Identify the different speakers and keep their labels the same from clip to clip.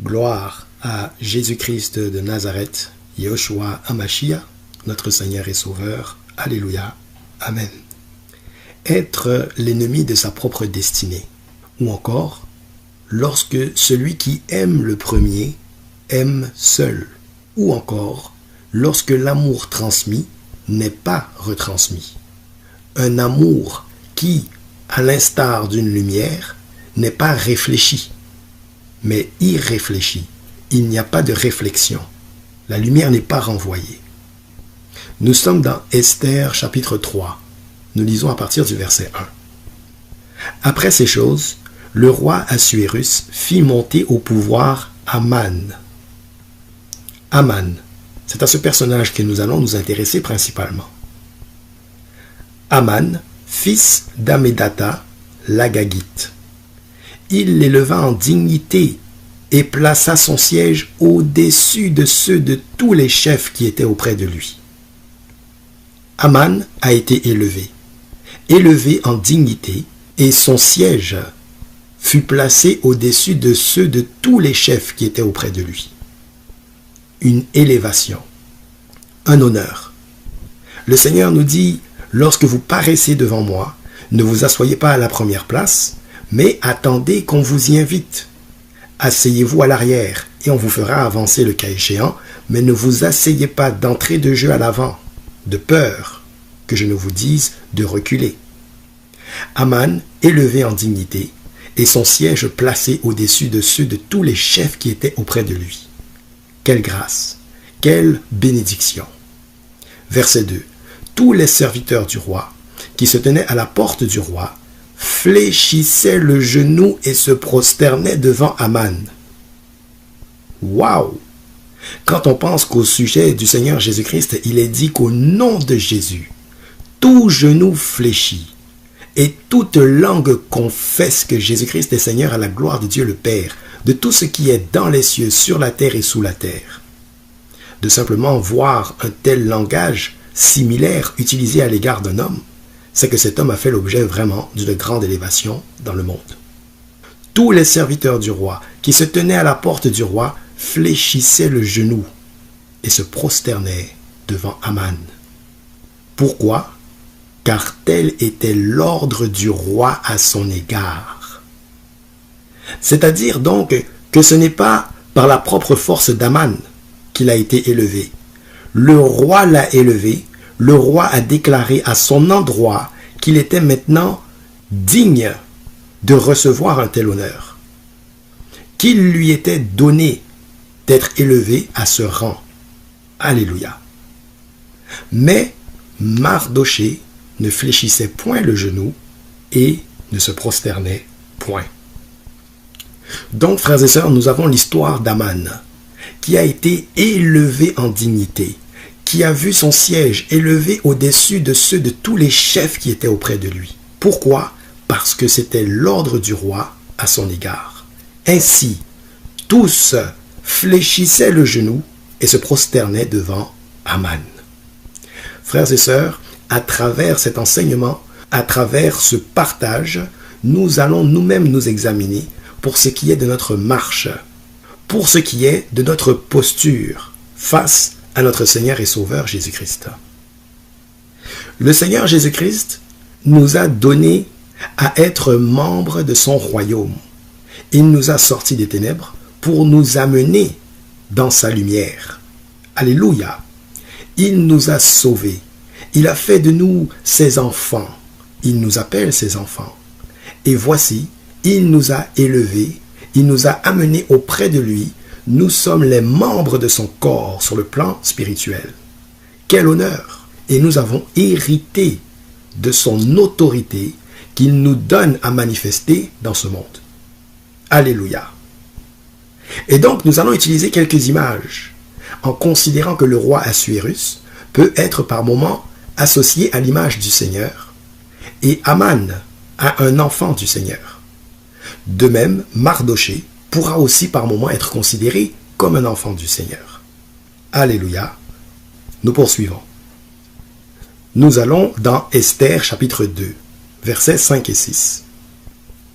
Speaker 1: Gloire à Jésus-Christ de Nazareth, Yahushua Hamashiach, notre Seigneur et Sauveur. Alléluia. Amen. Être l'ennemi de sa propre destinée. Ou encore, lorsque celui qui aime le premier aime seul. Ou encore, lorsque l'amour transmis n'est pas retransmis. Un amour qui, à l'instar d'une lumière, n'est pas réfléchi, mais irréfléchi. Il n'y a pas de réflexion. La lumière n'est pas renvoyée. Nous sommes dans Esther chapitre 3. Nous lisons à partir du verset 1. Après ces choses, le roi Assuérus fit monter au pouvoir Aman. Aman, c'est à ce personnage que nous allons nous intéresser principalement. Aman, fils d'Amédatha, l'Agagite. Il l'éleva en dignité et plaça son siège au-dessus de ceux de tous les chefs qui étaient auprès de lui. Aman a été élevé en dignité, et son siège fut placé au-dessus de ceux de tous les chefs qui étaient auprès de lui. Une élévation, un honneur. Le Seigneur nous dit, lorsque vous paraissez devant moi, ne vous asseyez pas à la première place, mais attendez qu'on vous y invite. Asseyez-vous à l'arrière et on vous fera avancer le cas échéant, mais ne vous asseyez pas d'entrée de jeu à l'avant, de peur que je ne vous dise de reculer. Aman, élevé en dignité, et son siège placé au-dessus de ceux de tous les chefs qui étaient auprès de lui. Quelle grâce, quelle bénédiction. Verset 2. Tous les serviteurs du roi, qui se tenaient à la porte du roi, fléchissaient le genou et se prosternaient devant Aman. Waouh! Quand on pense qu'au sujet du Seigneur Jésus-Christ, il est dit qu'au nom de Jésus, tout genou fléchit et toute langue confesse que Jésus-Christ est Seigneur à la gloire de Dieu le Père, de tout ce qui est dans les cieux, sur la terre et sous la terre. De simplement voir un tel langage similaire utilisé à l'égard d'un homme, c'est que cet homme a fait l'objet vraiment d'une grande élévation dans le monde. Tous les serviteurs du roi qui se tenaient à la porte du roi fléchissaient le genou et se prosternaient devant Aman. Pourquoi? Car tel était l'ordre du roi à son égard. C'est-à-dire donc que ce n'est pas par la propre force d'Aman qu'il a été élevé. Le roi l'a élevé, le roi a déclaré à son endroit qu'il était maintenant digne de recevoir un tel honneur, qu'il lui était donné d'être élevé à ce rang. Alléluia. Mais Mardoché ne fléchissait point le genou et ne se prosternait point. Donc, frères et sœurs, nous avons l'histoire d'Aman, qui a été élevé en dignité, qui a vu son siège élevé au-dessus de ceux de tous les chefs qui étaient auprès de lui. Pourquoi? Parce que c'était l'ordre du roi à son égard. Ainsi, tous fléchissaient le genou et se prosternaient devant Aman. Frères et sœurs, à travers cet enseignement, à travers ce partage, nous allons nous-mêmes nous examiner pour ce qui est de notre marche, pour ce qui est de notre posture face à notre Seigneur et Sauveur Jésus-Christ. Le Seigneur Jésus-Christ nous a donné à être membres de son royaume. Il nous a sortis des ténèbres pour nous amener dans sa lumière. Alléluia! Il nous a sauvés. Il a fait de nous ses enfants. Il nous appelle ses enfants. Et voici, il nous a élevés, il nous a amenés auprès de lui. Nous sommes les membres de son corps sur le plan spirituel. Quel honneur! Et nous avons hérité de son autorité qu'il nous donne à manifester dans ce monde. Alléluia! Et donc, nous allons utiliser quelques images en considérant que le roi Assuérus peut être par moments associé à l'image du Seigneur et Aman à un enfant du Seigneur. De même, Mardoché pourra aussi par moments être considéré comme un enfant du Seigneur. Alléluia. Nous poursuivons. Nous allons dans Esther chapitre 2, versets 5 et 6.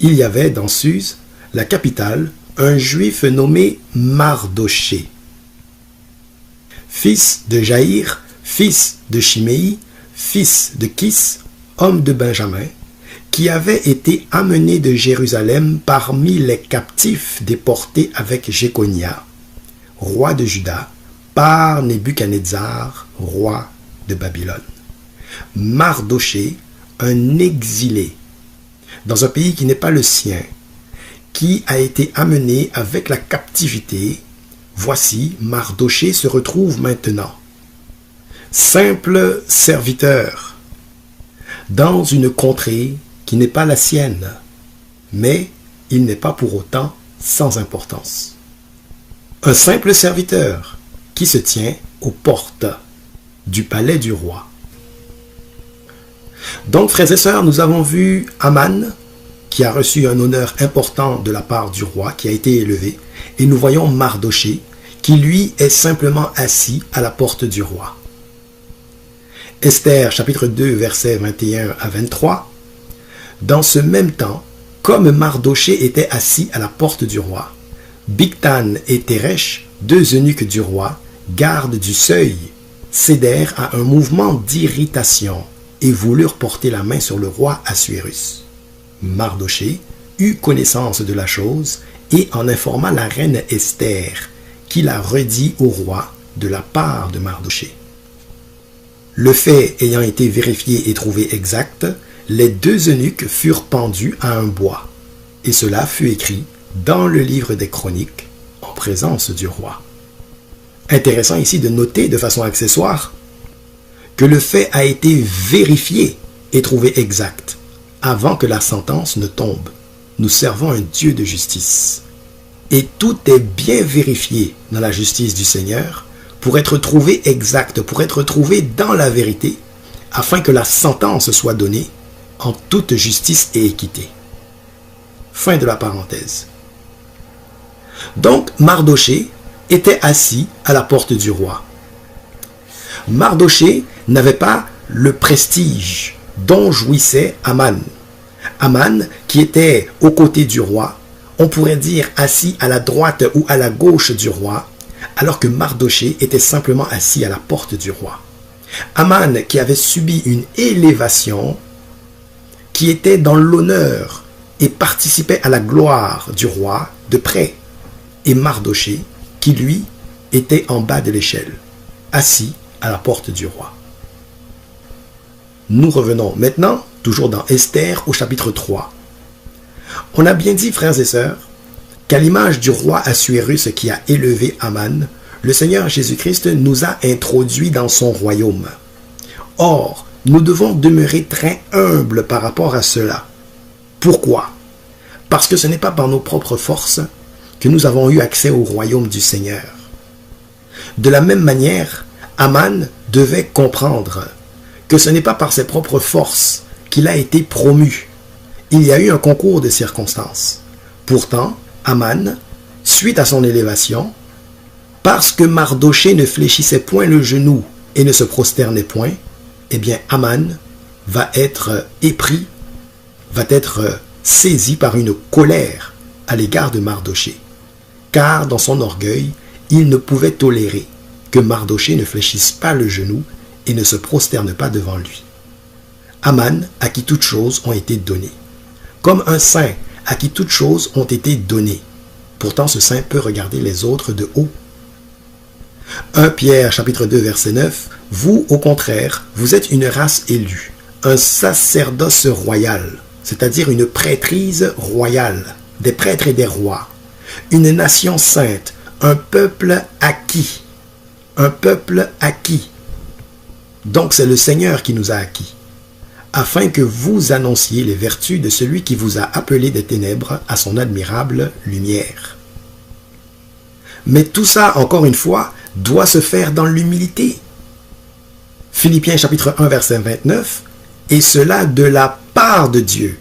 Speaker 1: Il y avait dans Suse, la capitale, un juif nommé Mardoché, fils de Jaïr, fils de Chiméi, fils de Kis, homme de Benjamin, qui avait été amené de Jérusalem parmi les captifs déportés avec Jéconia, roi de Juda, par Nebuchadnezzar, roi de Babylone. Mardoché, un exilé, dans un pays qui n'est pas le sien, qui a été amené avec la captivité. Voici, Mardoché se retrouve maintenant, simple serviteur, dans une contrée qui n'est pas la sienne, mais il n'est pas pour autant sans importance. Un simple serviteur qui se tient aux portes du palais du roi. Donc, frères et sœurs, nous avons vu Aman, qui a reçu un honneur important de la part du roi, qui a été élevé, et nous voyons Mardoché, qui lui est simplement assis à la porte du roi. Esther, chapitre 2, versets 21 à 23. Dans ce même temps, comme Mardoché était assis à la porte du roi, Bigtan et Teresh, deux eunuques du roi, gardes du seuil, cédèrent à un mouvement d'irritation et voulurent porter la main sur le roi Assuérus. Mardoché eut connaissance de la chose et en informa la reine Esther, qui la redit au roi de la part de Mardoché. Le fait ayant été vérifié et trouvé exact, les deux eunuques furent pendus à un bois, et cela fut écrit dans le livre des chroniques en présence du roi. Intéressant ici de noter de façon accessoire que le fait a été vérifié et trouvé exact avant que la sentence ne tombe. Nous servons un Dieu de justice. Et tout est bien vérifié dans la justice du Seigneur pour être trouvé exact, pour être trouvé dans la vérité, afin que la sentence soit donnée en toute justice et équité. Fin de la parenthèse. Donc, Mardoché était assis à la porte du roi. Mardoché n'avait pas le prestige dont jouissait Aman. Aman, qui était aux côtés du roi, on pourrait dire assis à la droite ou à la gauche du roi, alors que Mardoché était simplement assis à la porte du roi. Aman, qui avait subi une élévation, qui était dans l'honneur et participait à la gloire du roi de près, et Mardoché, qui lui était en bas de l'échelle, assis à la porte du roi. Nous revenons maintenant, toujours dans Esther au chapitre 3. On a bien dit, frères et sœurs, qu'à l'image du roi Assuérus qui a élevé Aman, le Seigneur Jésus-Christ nous a introduits dans son royaume. Or, nous devons demeurer très humbles par rapport à cela. Pourquoi? Parce que ce n'est pas par nos propres forces que nous avons eu accès au royaume du Seigneur. De la même manière, Aman devait comprendre que ce n'est pas par ses propres forces qu'il a été promu. Il y a eu un concours de circonstances. Pourtant, Aman, suite à son élévation, parce que Mardoché ne fléchissait point le genou et ne se prosternait point, eh bien Aman va être épris, va être saisi par une colère à l'égard de Mardoché. Car dans son orgueil, il ne pouvait tolérer que Mardoché ne fléchisse pas le genou et ne se prosterne pas devant lui. Aman, à qui toutes choses ont été données. Comme un saint à qui toutes choses ont été données. Pourtant, ce saint peut regarder les autres de haut. 1 Pierre, chapitre 2, verset 9. Vous, au contraire, vous êtes une race élue, un sacerdoce royal, c'est-à-dire une prêtrise royale, des prêtres et des rois, une nation sainte, un peuple acquis. Un peuple acquis. Donc c'est le Seigneur qui nous a acquis, afin que vous annonciez les vertus de celui qui vous a appelé des ténèbres à son admirable lumière. Mais tout ça, encore une fois, doit se faire dans l'humilité. Philippiens chapitre 1, verset 29, et cela de la part de Dieu.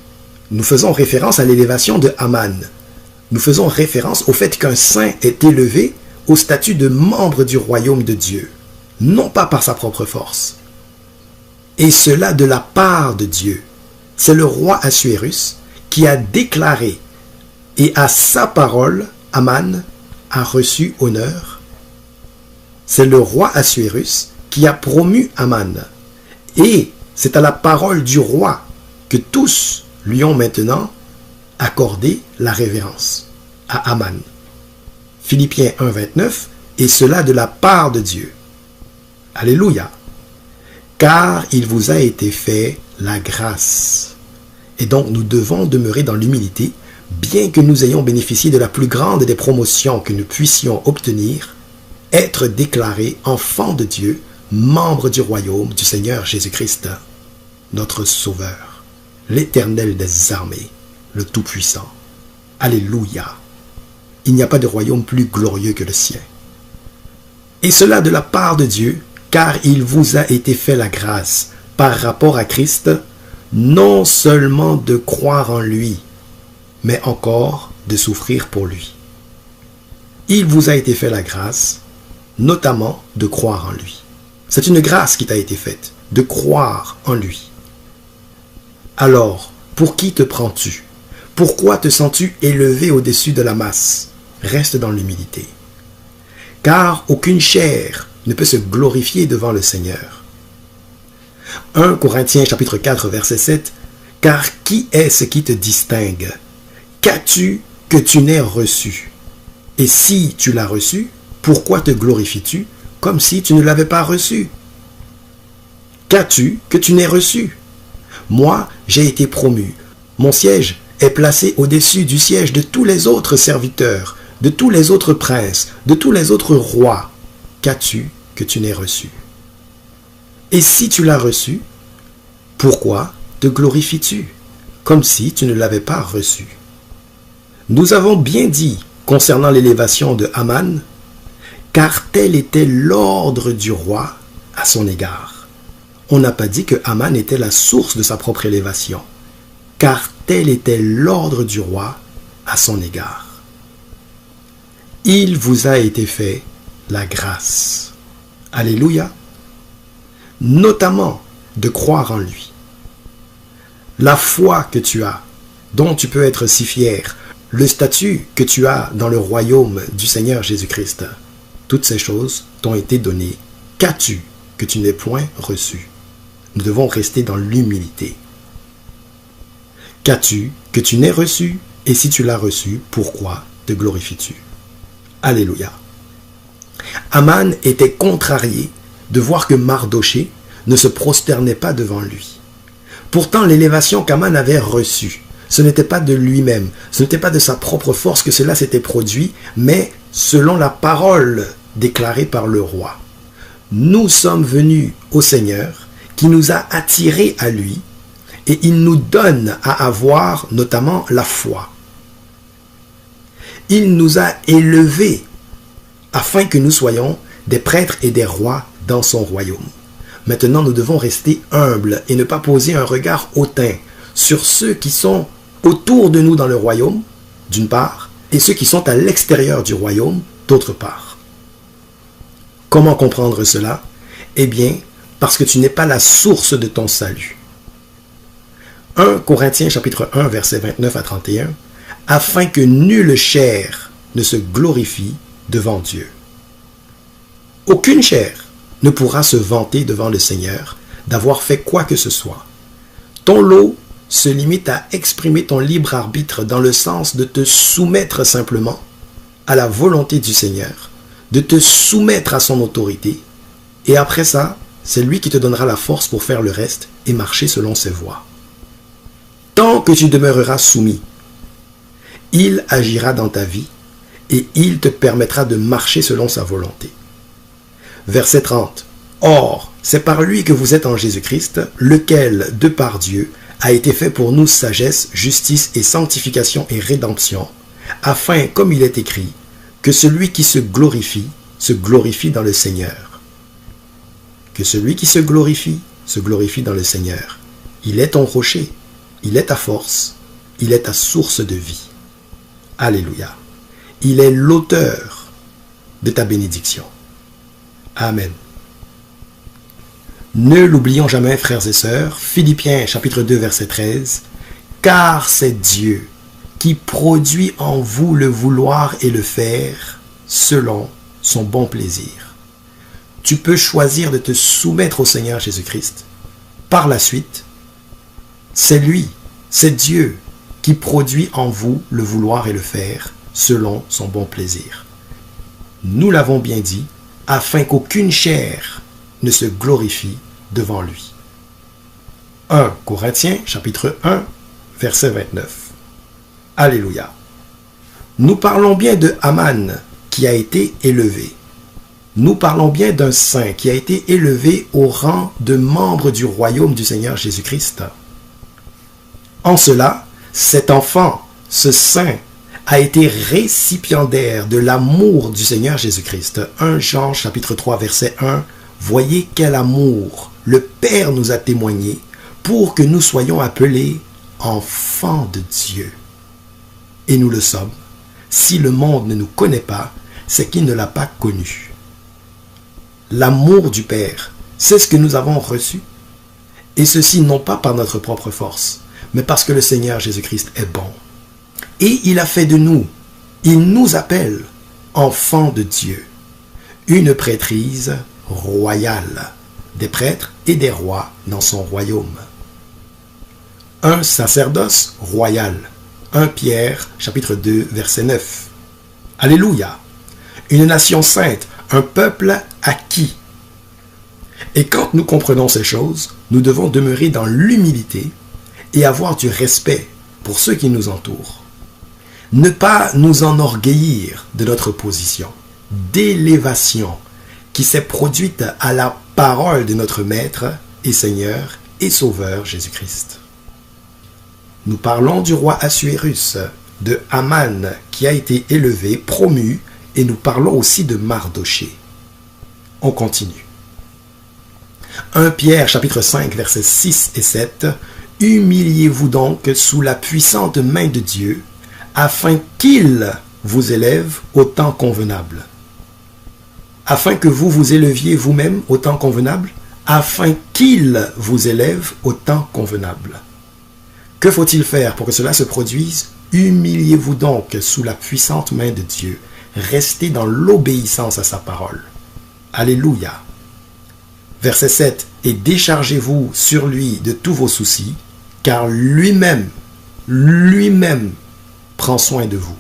Speaker 1: Nous faisons référence à l'élévation de Aman. Nous faisons référence au fait qu'un saint est élevé au statut de membre du royaume de Dieu, non pas par sa propre force. Et cela de la part de Dieu. C'est le roi Assuérus qui a déclaré, et à sa parole, Aman a reçu honneur? C'est le roi Assuérus qui a promu Aman. Et c'est à la parole du roi que tous lui ont maintenant accordé la révérence, à Aman. Philippiens 1, 29, et cela de la part de Dieu. Alléluia. Car il vous a été fait la grâce. Et donc nous devons demeurer dans l'humilité, bien que nous ayons bénéficié de la plus grande des promotions que nous puissions obtenir, être déclarés enfants de Dieu, membres du royaume du Seigneur Jésus-Christ, notre Sauveur, l'Éternel des armées, le Tout-Puissant. Alléluia. Il n'y a pas de royaume plus glorieux que le sien. Et cela de la part de Dieu, car il vous a été fait la grâce, par rapport à Christ, non seulement de croire en lui, mais encore de souffrir pour lui. Il vous a été fait la grâce, notamment de croire en lui. C'est une grâce qui t'a été faite, de croire en lui. Alors, pour qui te prends-tu? Pourquoi te sens-tu élevé au-dessus de la masse? Reste dans l'humilité. Car aucune chair ne peut se glorifier devant le Seigneur. 1 Corinthiens chapitre 4 verset 7. Car qui est-ce qui te distingue? Qu'as-tu que tu n'aies reçu? Et si tu l'as reçu, pourquoi te glorifies-tu comme si tu ne l'avais pas reçu? Qu'as-tu que tu n'aies reçu? Moi, j'ai été promu. Mon siège est placé au-dessus du siège de tous les autres serviteurs, de tous les autres princes, de tous les autres rois. Qu'as-tu que tu n'aies reçu? Et si tu l'as reçu, pourquoi te glorifies-tu comme si tu ne l'avais pas reçu? Nous avons bien dit concernant l'élévation de Aman, car tel était l'ordre du roi à son égard. On n'a pas dit que Aman était la source de sa propre élévation, car tel était l'ordre du roi à son égard. Il vous a été fait la grâce. Alléluia. Notamment de croire en lui. La foi que tu as, dont tu peux être si fier, le statut que tu as dans le royaume du Seigneur Jésus-Christ, toutes ces choses t'ont été données. Qu'as-tu que tu n'aies point reçu? Nous devons rester dans l'humilité. Qu'as-tu que tu n'aies reçu? Et si tu l'as reçu, pourquoi te glorifies-tu? Alléluia. Aman était contrarié de voir que Mardoché ne se prosternait pas devant lui. Pourtant, l'élévation qu'Aman avait reçue, ce n'était pas de lui-même, ce n'était pas de sa propre force que cela s'était produit, mais selon la parole déclarée par le roi. Nous sommes venus au Seigneur qui nous a attirés à lui et il nous donne à avoir notamment la foi. Il nous a élevés afin que nous soyons des prêtres et des rois dans son royaume. Maintenant, nous devons rester humbles et ne pas poser un regard hautain sur ceux qui sont autour de nous dans le royaume, d'une part, et ceux qui sont à l'extérieur du royaume, d'autre part. Comment comprendre cela? Eh bien, parce que tu n'es pas la source de ton salut. 1 Corinthiens chapitre 1, versets 29 à 31, afin que nulle chair ne se glorifie devant Dieu. Aucune chair ne pourra se vanter devant le Seigneur d'avoir fait quoi que ce soit. Ton lot se limite à exprimer ton libre arbitre dans le sens de te soumettre simplement à la volonté du Seigneur, de te soumettre à son autorité, et après ça, c'est lui qui te donnera la force pour faire le reste et marcher selon ses voies. Tant que tu demeureras soumis, il agira dans ta vie et il te permettra de marcher selon sa volonté. Verset 30. Or, c'est par lui que vous êtes en Jésus-Christ, lequel, de par Dieu, a été fait pour nous sagesse, justice et sanctification et rédemption, afin, comme il est écrit, que celui qui se glorifie dans le Seigneur. Que celui qui se glorifie dans le Seigneur. Il est ton rocher, il est ta force, il est ta source de vie. Alléluia. Il est l'auteur de ta bénédiction. Amen. Ne l'oublions jamais, frères et sœurs, Philippiens chapitre 2, verset 13, car c'est Dieu qui produit en vous le vouloir et le faire selon son bon plaisir. Tu peux choisir de te soumettre au Seigneur Jésus-Christ. Par la suite, c'est lui, c'est Dieu qui produit en vous le vouloir et le faire selon son bon plaisir. Nous l'avons bien dit, afin qu'aucune chair ne se glorifie devant lui. 1 Corinthiens, chapitre 1, verset 29. Alléluia. Nous parlons bien de Aman qui a été élevé. Nous parlons bien d'un saint qui a été élevé au rang de membre du royaume du Seigneur Jésus-Christ. En cela, cet enfant, ce saint, a été récipiendaire de l'amour du Seigneur Jésus-Christ. 1 Jean chapitre 3 verset 1. Voyez quel amour le Père nous a témoigné pour que nous soyons appelés enfants de Dieu. Et nous le sommes. Si le monde ne nous connaît pas, c'est qu'il ne l'a pas connu. L'amour du Père, c'est ce que nous avons reçu. Et ceci non pas par notre propre force, mais parce que le Seigneur Jésus-Christ est bon. Et il a fait de nous, il nous appelle enfants de Dieu, une prêtrise royale, des prêtres et des rois dans son royaume. Un sacerdoce royal. 1 Pierre, chapitre 2, verset 9. Alléluia. Une nation sainte, un peuple acquis. Et quand nous comprenons ces choses, nous devons demeurer dans l'humilité et avoir du respect pour ceux qui nous entourent. Ne pas nous enorgueillir de notre position d'élévation qui s'est produite à la parole de notre Maître et Seigneur et Sauveur Jésus-Christ. Nous parlons du roi Assuérus, de Aman qui a été élevé, promu, et nous parlons aussi de Mardoché. On continue. 1 Pierre chapitre 5 versets 6 et 7. Humiliez-vous donc sous la puissante main de Dieu, afin qu'il vous élève au temps convenable. Afin que vous vous éleviez vous-même au temps convenable, afin qu'il vous élève au temps convenable. Que faut-il faire pour que cela se produise? Humiliez-vous donc sous la puissante main de Dieu. Restez dans l'obéissance à sa parole. Alléluia. Verset 7. Et déchargez-vous sur lui de tous vos soucis, car lui-même prend soin de vous.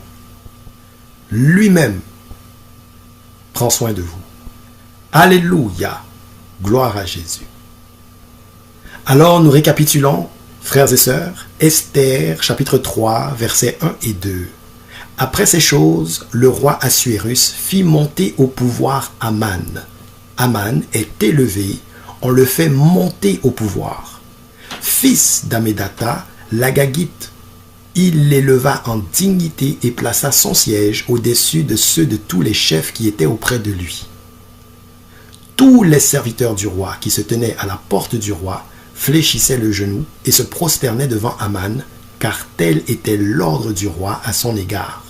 Speaker 1: Lui-même prend soin de vous. Alléluia. Gloire à Jésus. Alors nous récapitulons, frères et sœurs, Esther, chapitre 3, versets 1 et 2. Après ces choses, le roi Assuérus fit monter au pouvoir Aman. Aman est élevé, on le fait monter au pouvoir. Fils d'Amédata, l'Agagite, il l'éleva en dignité et plaça son siège au-dessus de ceux de tous les chefs qui étaient auprès de lui. Tous les serviteurs du roi qui se tenaient à la porte du roi fléchissaient le genou et se prosternaient devant Aman, car tel était l'ordre du roi à son égard.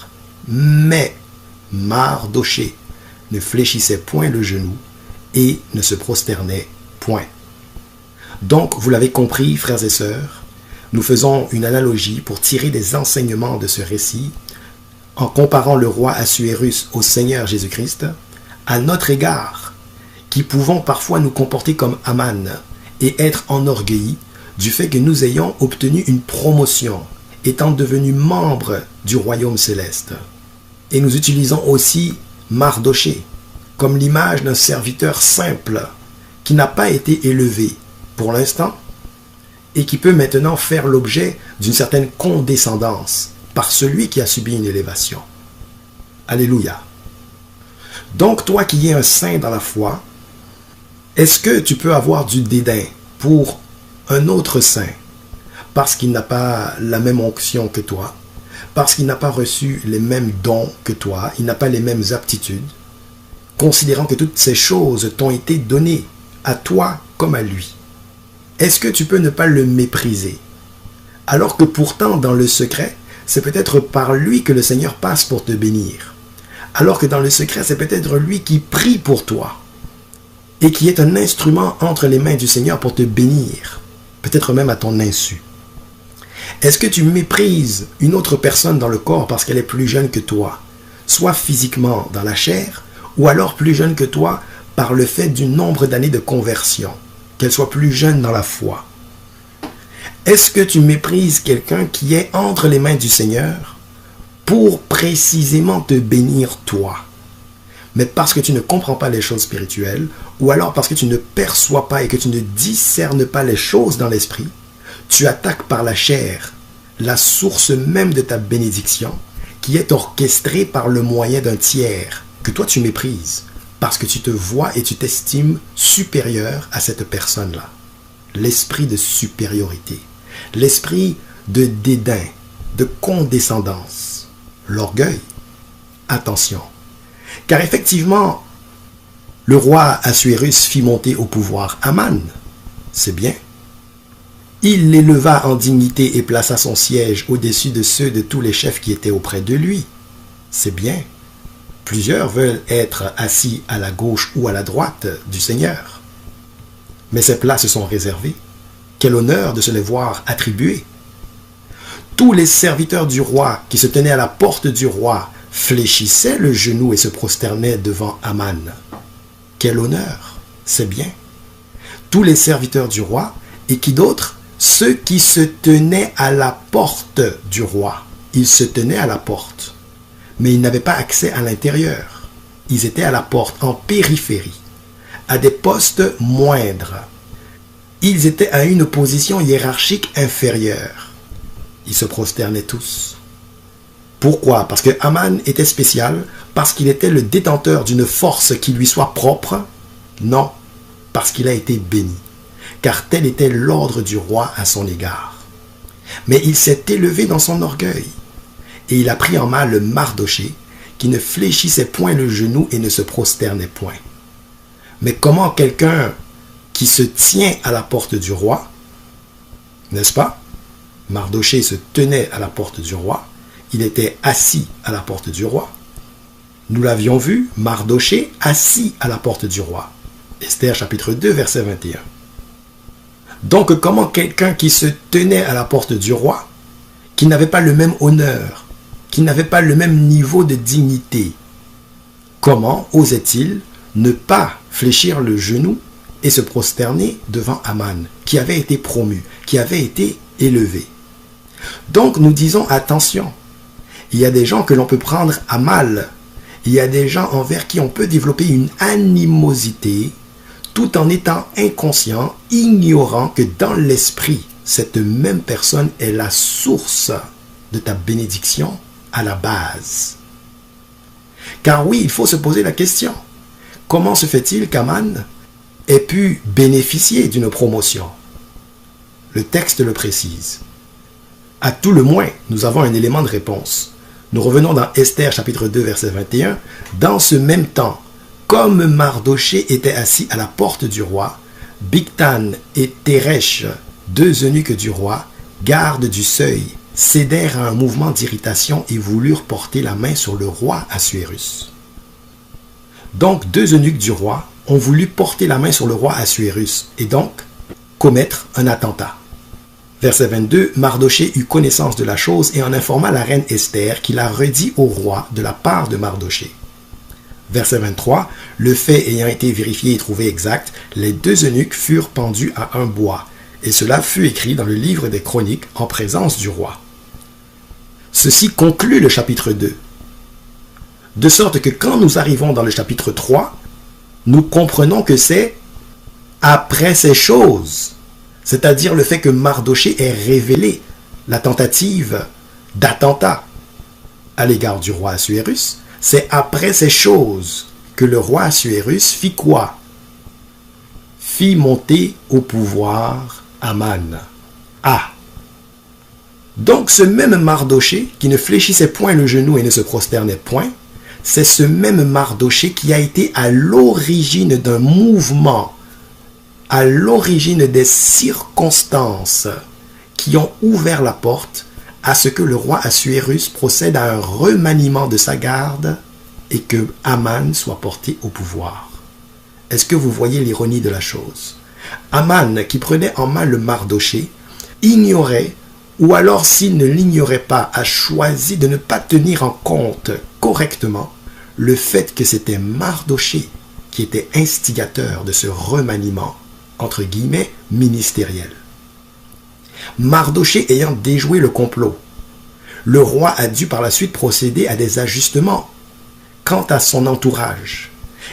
Speaker 1: Mais Mardoché ne fléchissait point le genou et ne se prosternait point. Donc, vous l'avez compris, frères et sœurs, nous faisons une analogie pour tirer des enseignements de ce récit en comparant le roi Assuérus au Seigneur Jésus-Christ à notre égard, qui pouvons parfois nous comporter comme Aman et être enorgueillis du fait que nous ayons obtenu une promotion, étant devenus membres du royaume céleste. Et nous utilisons aussi Mardoché comme l'image d'un serviteur simple qui n'a pas été élevé pour l'instant et qui peut maintenant faire l'objet d'une certaine condescendance par celui qui a subi une élévation. Alléluia. Donc toi qui es un saint dans la foi, est-ce que tu peux avoir du dédain pour un autre saint parce qu'il n'a pas la même onction que toi, parce qu'il n'a pas reçu les mêmes dons que toi, il n'a pas les mêmes aptitudes, considérant que toutes ces choses t'ont été données à toi comme à lui? Est-ce que tu peux ne pas le mépriser? Alors que pourtant, dans le secret, c'est peut-être par lui que le Seigneur passe pour te bénir. Alors que dans le secret, c'est peut-être lui qui prie pour toi et qui est un instrument entre les mains du Seigneur pour te bénir, peut-être même à ton insu. Est-ce que tu méprises une autre personne dans le corps parce qu'elle est plus jeune que toi, soit physiquement dans la chair, ou alors plus jeune que toi par le fait du nombre d'années de conversion, qu'elle soit plus jeune dans la foi? Est-ce que tu méprises quelqu'un qui est entre les mains du Seigneur pour précisément te bénir toi, mais parce que tu ne comprends pas les choses spirituelles, ou alors parce que tu ne perçois pas et que tu ne discernes pas les choses dans l'esprit, tu attaques par la chair la source même de ta bénédiction, qui est orchestrée par le moyen d'un tiers que toi tu méprises, parce que tu te vois et tu t'estimes supérieur à cette personne-là. L'esprit de supériorité, l'esprit de dédain, de condescendance, l'orgueil. Attention, car effectivement, le roi Assuérus fit monter au pouvoir Aman, c'est bien. Il l'éleva en dignité et plaça son siège au-dessus de ceux de tous les chefs qui étaient auprès de lui. C'est bien. Plusieurs veulent être assis à la gauche ou à la droite du Seigneur. Mais ces places sont réservées. Quel honneur de se les voir attribués. Tous les serviteurs du roi qui se tenaient à la porte du roi fléchissaient le genou et se prosternaient devant Aman. Quel honneur, c'est bien. Tous les serviteurs du roi, et qui d'autre? Ceux qui se tenaient à la porte du roi. Ils se tenaient à la porte, mais ils n'avaient pas accès à l'intérieur. Ils étaient à la porte, en périphérie, à des postes moindres. Ils étaient à une position hiérarchique inférieure. Ils se prosternaient tous. Pourquoi? Parce que Aman était spécial, parce qu'il était le détenteur d'une force qui lui soit propre? Non, parce qu'il a été béni, car tel était l'ordre du roi à son égard. Mais il s'est élevé dans son orgueil, et il a pris en mal Mardoché, qui ne fléchissait point le genou et ne se prosternait point. Mais comment quelqu'un qui se tient à la porte du roi, n'est-ce pas? Mardoché se tenait à la porte du roi, il était assis à la porte du roi. Nous l'avions vu, Mardoché assis à la porte du roi. Esther chapitre 2, verset 21. Donc comment quelqu'un qui se tenait à la porte du roi, qui n'avait pas le même honneur, qui n'avait pas le même niveau de dignité, comment osait-il ne pas fléchir le genou et se prosterner devant Aman, qui avait été promu, qui avait été élevé? Donc nous disons attention, il y a des gens que l'on peut prendre à mal, il y a des gens envers qui on peut développer une animosité, tout en étant inconscient, ignorant que dans l'esprit, cette même personne est la source de ta bénédiction à la base. Car oui, il faut se poser la question, comment se fait-il qu'Aman ait pu bénéficier d'une promotion? Le texte le précise. À tout le moins, nous avons un élément de réponse. Nous revenons dans Esther chapitre 2, verset 21. Dans ce même temps, comme Mardoché était assis à la porte du roi, Bigtan et Teresh, deux eunuques du roi, gardes du seuil, cédèrent à un mouvement d'irritation et voulurent porter la main sur le roi Assuérus. Donc, deux eunuques du roi ont voulu porter la main sur le roi Assuérus et donc commettre un attentat. Verset 22, Mardoché eut connaissance de la chose et en informa la reine Esther qui la redit au roi de la part de Mardoché. Verset 23, le fait ayant été vérifié et trouvé exact, les deux eunuques furent pendus à un bois, et cela fut écrit dans le livre des Chroniques en présence du roi. Ceci conclut le chapitre 2. De sorte que quand nous arrivons dans le chapitre 3, nous comprenons que c'est après ces choses, c'est-à-dire le fait que Mardoché ait révélé la tentative d'attentat à l'égard du roi Assuérus, c'est après ces choses que le roi Assuérus fit quoi? Fit monter au pouvoir Aman. Ah! Donc ce même Mardoché qui ne fléchissait point le genou et ne se prosternait point, c'est ce même Mardoché qui a été à l'origine d'un mouvement, à l'origine des circonstances qui ont ouvert la porte à ce que le roi Assuérus procède à un remaniement de sa garde et que Aman soit porté au pouvoir. Est-ce que vous voyez l'ironie de la chose? Aman, qui prenait en main le Mardoché, ignorait ou alors s'il ne l'ignorait pas, a choisi de ne pas tenir en compte correctement le fait que c'était Mardochée qui était instigateur de ce remaniement, entre guillemets, ministériel. Mardochée ayant déjoué le complot, le roi a dû par la suite procéder à des ajustements quant à son entourage.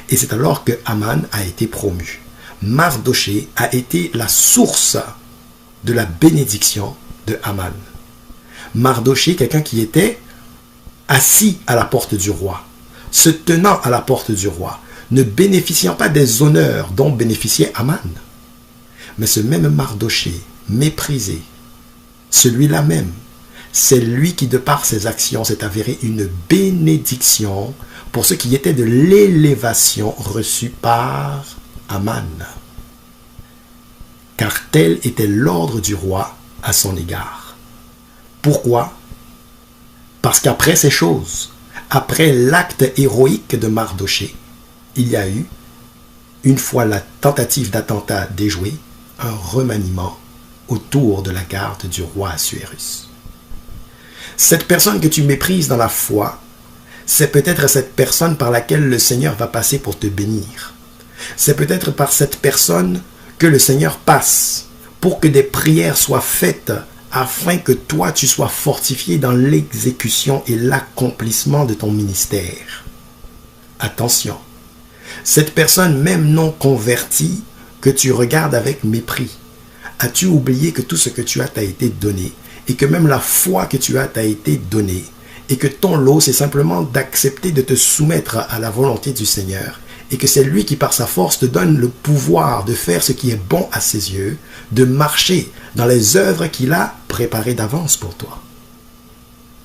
Speaker 1: Et c'est alors que Haman a été promu. Mardochée a été la source de la bénédiction de Haman. Mardochée, quelqu'un qui était assis à la porte du roi, se tenant à la porte du roi, ne bénéficiant pas des honneurs dont bénéficiait Haman. Mais ce même Mardochée, méprisé, celui-là même, c'est lui qui, de par ses actions, s'est avéré une bénédiction pour ce qui était de l'élévation reçue par Haman. Car tel était l'ordre du roi à son égard. Pourquoi? Parce qu'après ces choses, après l'acte héroïque de Mardochée, il y a eu, une fois la tentative d'attentat déjouée, un remaniement autour de la garde du roi Assuérus. Cette personne que tu méprises dans la foi, c'est peut-être cette personne par laquelle le Seigneur va passer pour te bénir. C'est peut-être par cette personne que le Seigneur passe pour que des prières soient faites afin que toi tu sois fortifié dans l'exécution et l'accomplissement de ton ministère. Attention, cette personne même non convertie que tu regardes avec mépris, as-tu oublié que tout ce que tu as t'a été donné et que même la foi que tu as t'a été donnée et que ton lot c'est simplement d'accepter de te soumettre à la volonté du Seigneur et que c'est lui qui par sa force te donne le pouvoir de faire ce qui est bon à ses yeux, de marcher dans les œuvres qu'il a préparées d'avance pour toi.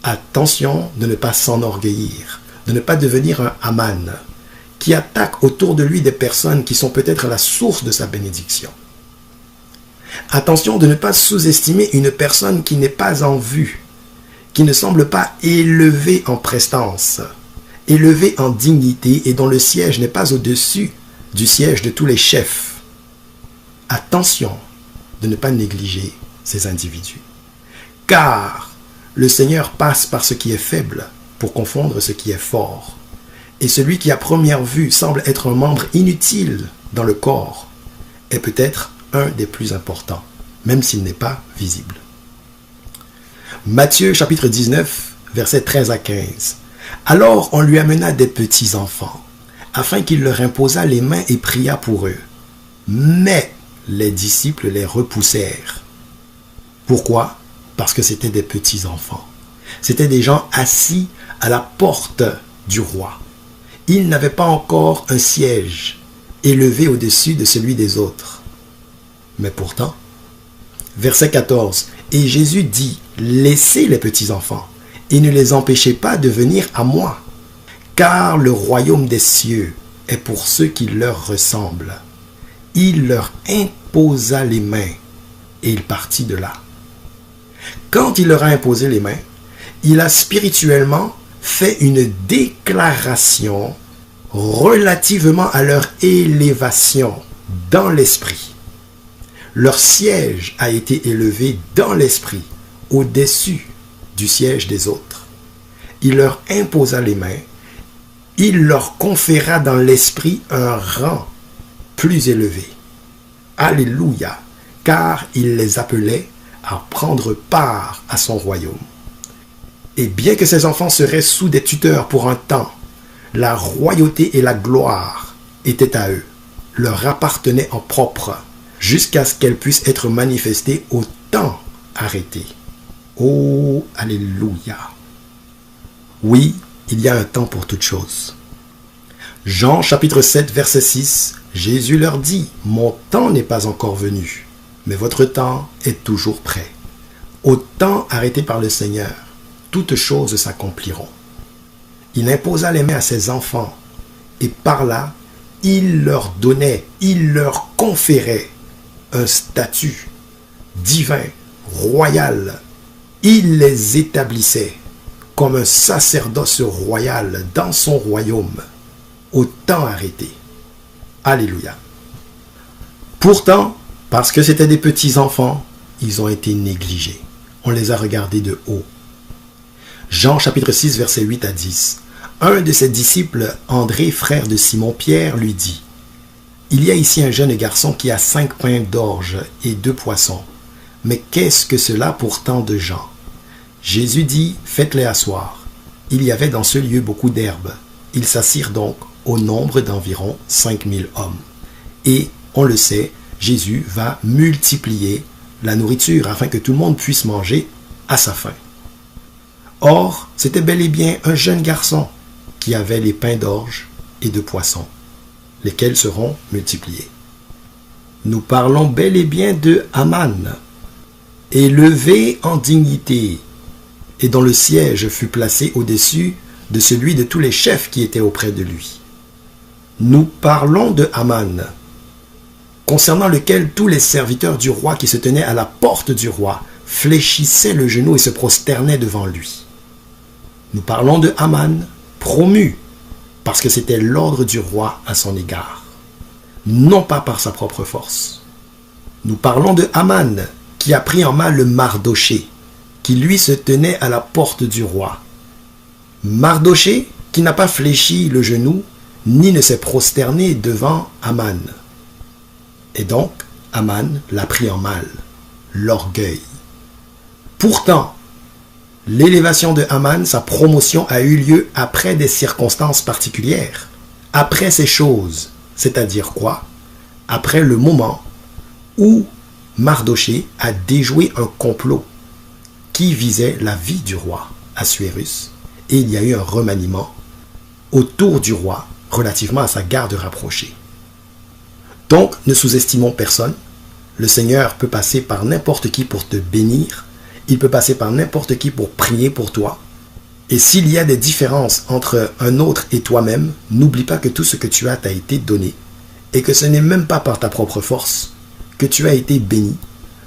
Speaker 1: Attention de ne pas s'enorgueillir, de ne pas devenir un Haman qui attaque autour de lui des personnes qui sont peut-être la source de sa bénédiction. Attention de ne pas sous-estimer une personne qui n'est pas en vue, qui ne semble pas élevée en prestance, élevée en dignité et dont le siège n'est pas au-dessus du siège de tous les chefs. Attention de ne pas négliger ces individus. Car le Seigneur passe par ce qui est faible pour confondre ce qui est fort. Et celui qui à première vue semble être un membre inutile dans le corps est peut-être un des plus importants, même s'il n'est pas visible. Matthieu chapitre 19, versets 13 à 15. Alors on lui amena des petits enfants, afin qu'il leur imposât les mains et pria pour eux. Mais les disciples les repoussèrent. Pourquoi? Parce que c'étaient des petits enfants. C'étaient des gens assis à la porte du roi. Ils n'avaient pas encore un siège élevé au-dessus de celui des autres. Mais pourtant, verset 14, et Jésus dit, laissez les petits enfants et ne les empêchez pas de venir à moi, car le royaume des cieux est pour ceux qui leur ressemblent. Il leur imposa les mains et il partit de là. Quand il leur a imposé les mains, il a spirituellement fait une déclaration relativement à leur élévation dans l'esprit. Leur siège a été élevé dans l'esprit, au-dessus du siège des autres. Il leur imposa les mains, il leur conféra dans l'esprit un rang plus élevé. Alléluia, car il les appelait à prendre part à son royaume. Et bien que ces enfants seraient sous des tuteurs pour un temps, la royauté et la gloire étaient à eux, leur appartenaient en propre, jusqu'à ce qu'elles puissent être manifestées au temps arrêté. Oh, alléluia. Oui, il y a un temps pour toutes choses. Jean chapitre 7, verset 6, Jésus leur dit, « Mon temps n'est pas encore venu, mais votre temps est toujours prêt. Au temps arrêté par le Seigneur, toutes choses s'accompliront. » Il imposa les mains à ses enfants, et par là, il leur donnait, il leur conférait un statut divin, royal. Il les établissait comme un sacerdoce royal dans son royaume, au temps arrêté. Alléluia. Pourtant, parce que c'étaient des petits enfants, ils ont été négligés. On les a regardés de haut. Jean chapitre 6, versets 8 à 10. Un de ses disciples, André, frère de Simon-Pierre, lui dit « Il y a ici un jeune garçon qui a 5 pains d'orge et 2 poissons. Mais qu'est-ce que cela pour tant de gens ?» Jésus dit « Faites-les asseoir. » Il y avait dans ce lieu beaucoup d'herbes. Ils s'assirent donc au nombre d'environ 5000 hommes. Et, on le sait, Jésus va multiplier la nourriture afin que tout le monde puisse manger à sa faim. Or, c'était bel et bien un jeune garçon qui avait les pains d'orge et de poissons, lesquels seront multipliés. Nous parlons bel et bien de Aman, élevé en dignité, et dont le siège fut placé au-dessus de celui de tous les chefs qui étaient auprès de lui. Nous parlons de Aman, concernant lequel tous les serviteurs du roi qui se tenaient à la porte du roi fléchissaient le genou et se prosternaient devant lui. Nous parlons de Aman, promu, parce que c'était l'ordre du roi à son égard, non pas par sa propre force. Nous parlons de Aman, qui a pris en main le Mardoché, qui lui se tenait à la porte du roi. Mardoché, qui n'a pas fléchi le genou, ni ne s'est prosterné devant Aman. Et donc, Aman l'a pris en mal, l'orgueil. Pourtant, l'élévation de Aman, sa promotion a eu lieu après des circonstances particulières, après ces choses, c'est-à-dire quoi? Après le moment où Mardoché a déjoué un complot qui visait la vie du roi Assuérus, et il y a eu un remaniement autour du roi relativement à sa garde rapprochée. Donc, ne sous-estimons personne. Le Seigneur peut passer par n'importe qui pour te bénir. Il peut passer par n'importe qui pour prier pour toi. Et s'il y a des différences entre un autre et toi-même, n'oublie pas que tout ce que tu as t'a été donné et que ce n'est même pas par ta propre force que tu as été béni,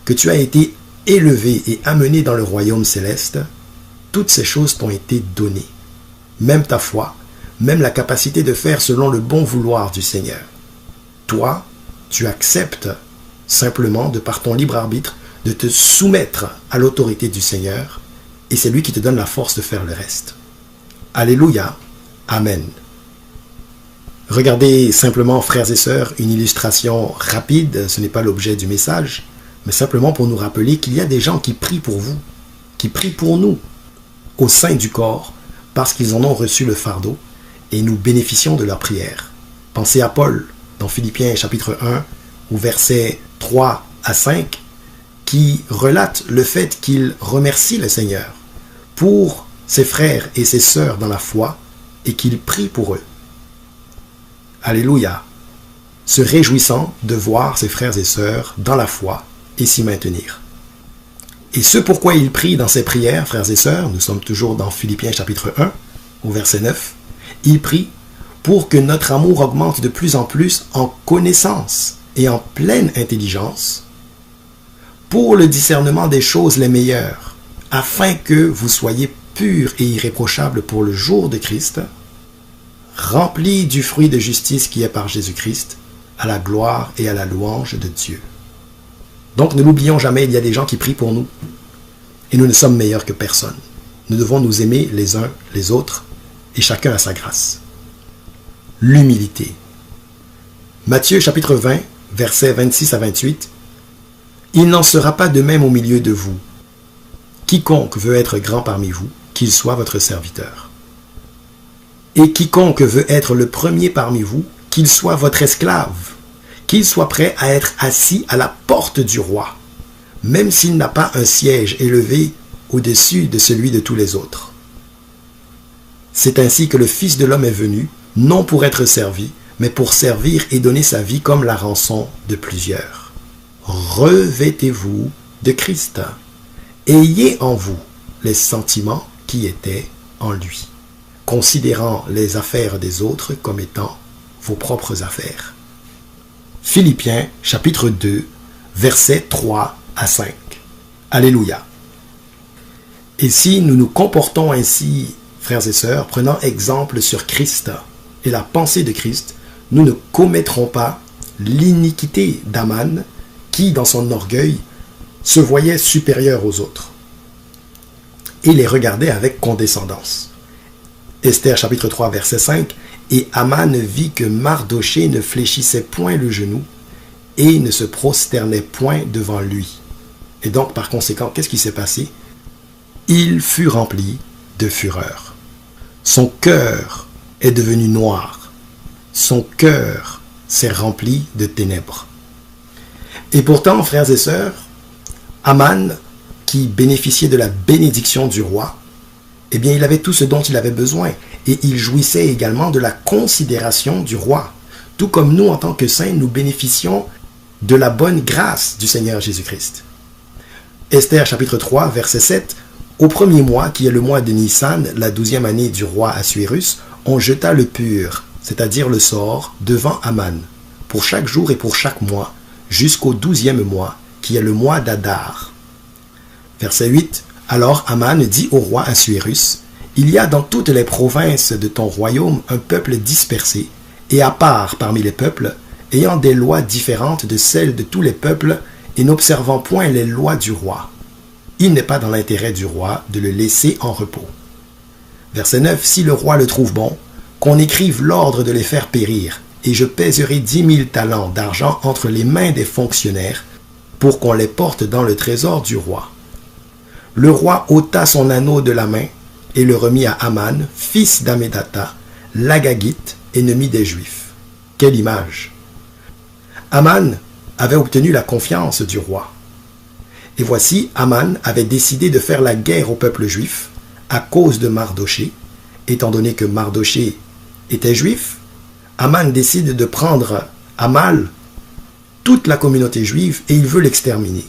Speaker 1: que tu as été élevé et amené dans le royaume céleste. Toutes ces choses t'ont été données. Même ta foi, même la capacité de faire selon le bon vouloir du Seigneur. Toi, tu acceptes simplement, de par ton libre arbitre, de te soumettre à l'autorité du Seigneur, et c'est lui qui te donne la force de faire le reste. Alléluia. Amen. Regardez simplement, frères et sœurs, une illustration rapide, ce n'est pas l'objet du message, mais simplement pour nous rappeler qu'il y a des gens qui prient pour vous, qui prient pour nous, au sein du corps, parce qu'ils en ont reçu le fardeau, et nous bénéficions de leur prière. Pensez à Paul, dans Philippiens chapitre 1, au verset 3 à 5, qui relate le fait qu'il remercie le Seigneur pour ses frères et ses sœurs dans la foi et qu'il prie pour eux. Alléluia! Se réjouissant de voir ses frères et sœurs dans la foi et s'y maintenir. Et ce pourquoi il prie dans ses prières, frères et sœurs, nous sommes toujours dans Philippiens chapitre 1, au verset 9, il prie pour que notre amour augmente de plus en plus en connaissance et en pleine intelligence, pour le discernement des choses les meilleures, afin que vous soyez purs et irréprochables pour le jour de Christ, remplis du fruit de justice qui est par Jésus-Christ, à la gloire et à la louange de Dieu. Donc ne l'oublions jamais, il y a des gens qui prient pour nous, et nous ne sommes meilleurs que personne. Nous devons nous aimer les uns les autres, et chacun a sa grâce. L'humilité. Matthieu chapitre 20, versets 26 à 28. Il n'en sera pas de même au milieu de vous. Quiconque veut être grand parmi vous, qu'il soit votre serviteur. Et quiconque veut être le premier parmi vous, qu'il soit votre esclave, qu'il soit prêt à être assis à la porte du roi, même s'il n'a pas un siège élevé au-dessus de celui de tous les autres. C'est ainsi que le Fils de l'homme est venu, non pour être servi, mais pour servir et donner sa vie comme la rançon de plusieurs. Revêtez-vous de Christ. Ayez en vous les sentiments qui étaient en lui, considérant les affaires des autres comme étant vos propres affaires. Philippiens chapitre 2, versets 3 à 5. Alléluia. Et si nous nous comportons ainsi, frères et sœurs, prenant exemple sur Christ et la pensée de Christ, nous ne commettrons pas l'iniquité d'Aman qui, dans son orgueil, se voyait supérieur aux autres. et les regardait avec condescendance. Esther chapitre 3 verset 5. Et Aman vit que Mardochée ne fléchissait point le genou et ne se prosternait point devant lui. Et donc par conséquent, qu'est-ce qui s'est passé? Il fut rempli de fureur. Son cœur est devenu noir. Son cœur s'est rempli de ténèbres. Et pourtant, frères et sœurs, Aman, qui bénéficiait de la bénédiction du roi, eh bien, il avait tout ce dont il avait besoin. Et il jouissait également de la considération du roi. Tout comme nous, en tant que saints, nous bénéficions de la bonne grâce du Seigneur Jésus-Christ. Esther chapitre 3, verset 7. Au premier mois, qui est le mois de Nissan, la 12e année du roi Assuérus, on jeta le pur, c'est-à-dire le sort, devant Aman, pour chaque jour et pour chaque mois, jusqu'au 12e mois, qui est le mois d'Adar. Verset 8. Alors Aman dit au roi Assuérus, « Il y a dans toutes les provinces de ton royaume un peuple dispersé, et à part parmi les peuples, ayant des lois différentes de celles de tous les peuples, et n'observant point les lois du roi. Il n'est pas dans l'intérêt du roi de le laisser en repos. » Verset 9. « Si le roi le trouve bon, qu'on écrive l'ordre de les faire périr, et je pèserai 10 000 talents d'argent entre les mains des fonctionnaires, pour qu'on les porte dans le trésor du roi. » Le roi ôta son anneau de la main et le remit à Aman, fils d'Amédatha, l'Agagite, ennemi des Juifs. Quelle image! Aman avait obtenu la confiance du roi. Et voici, Aman avait décidé de faire la guerre au peuple juif à cause de Mardochée. Étant donné que Mardochée était juif, Aman décide de prendre à mal toute la communauté juive et il veut l'exterminer.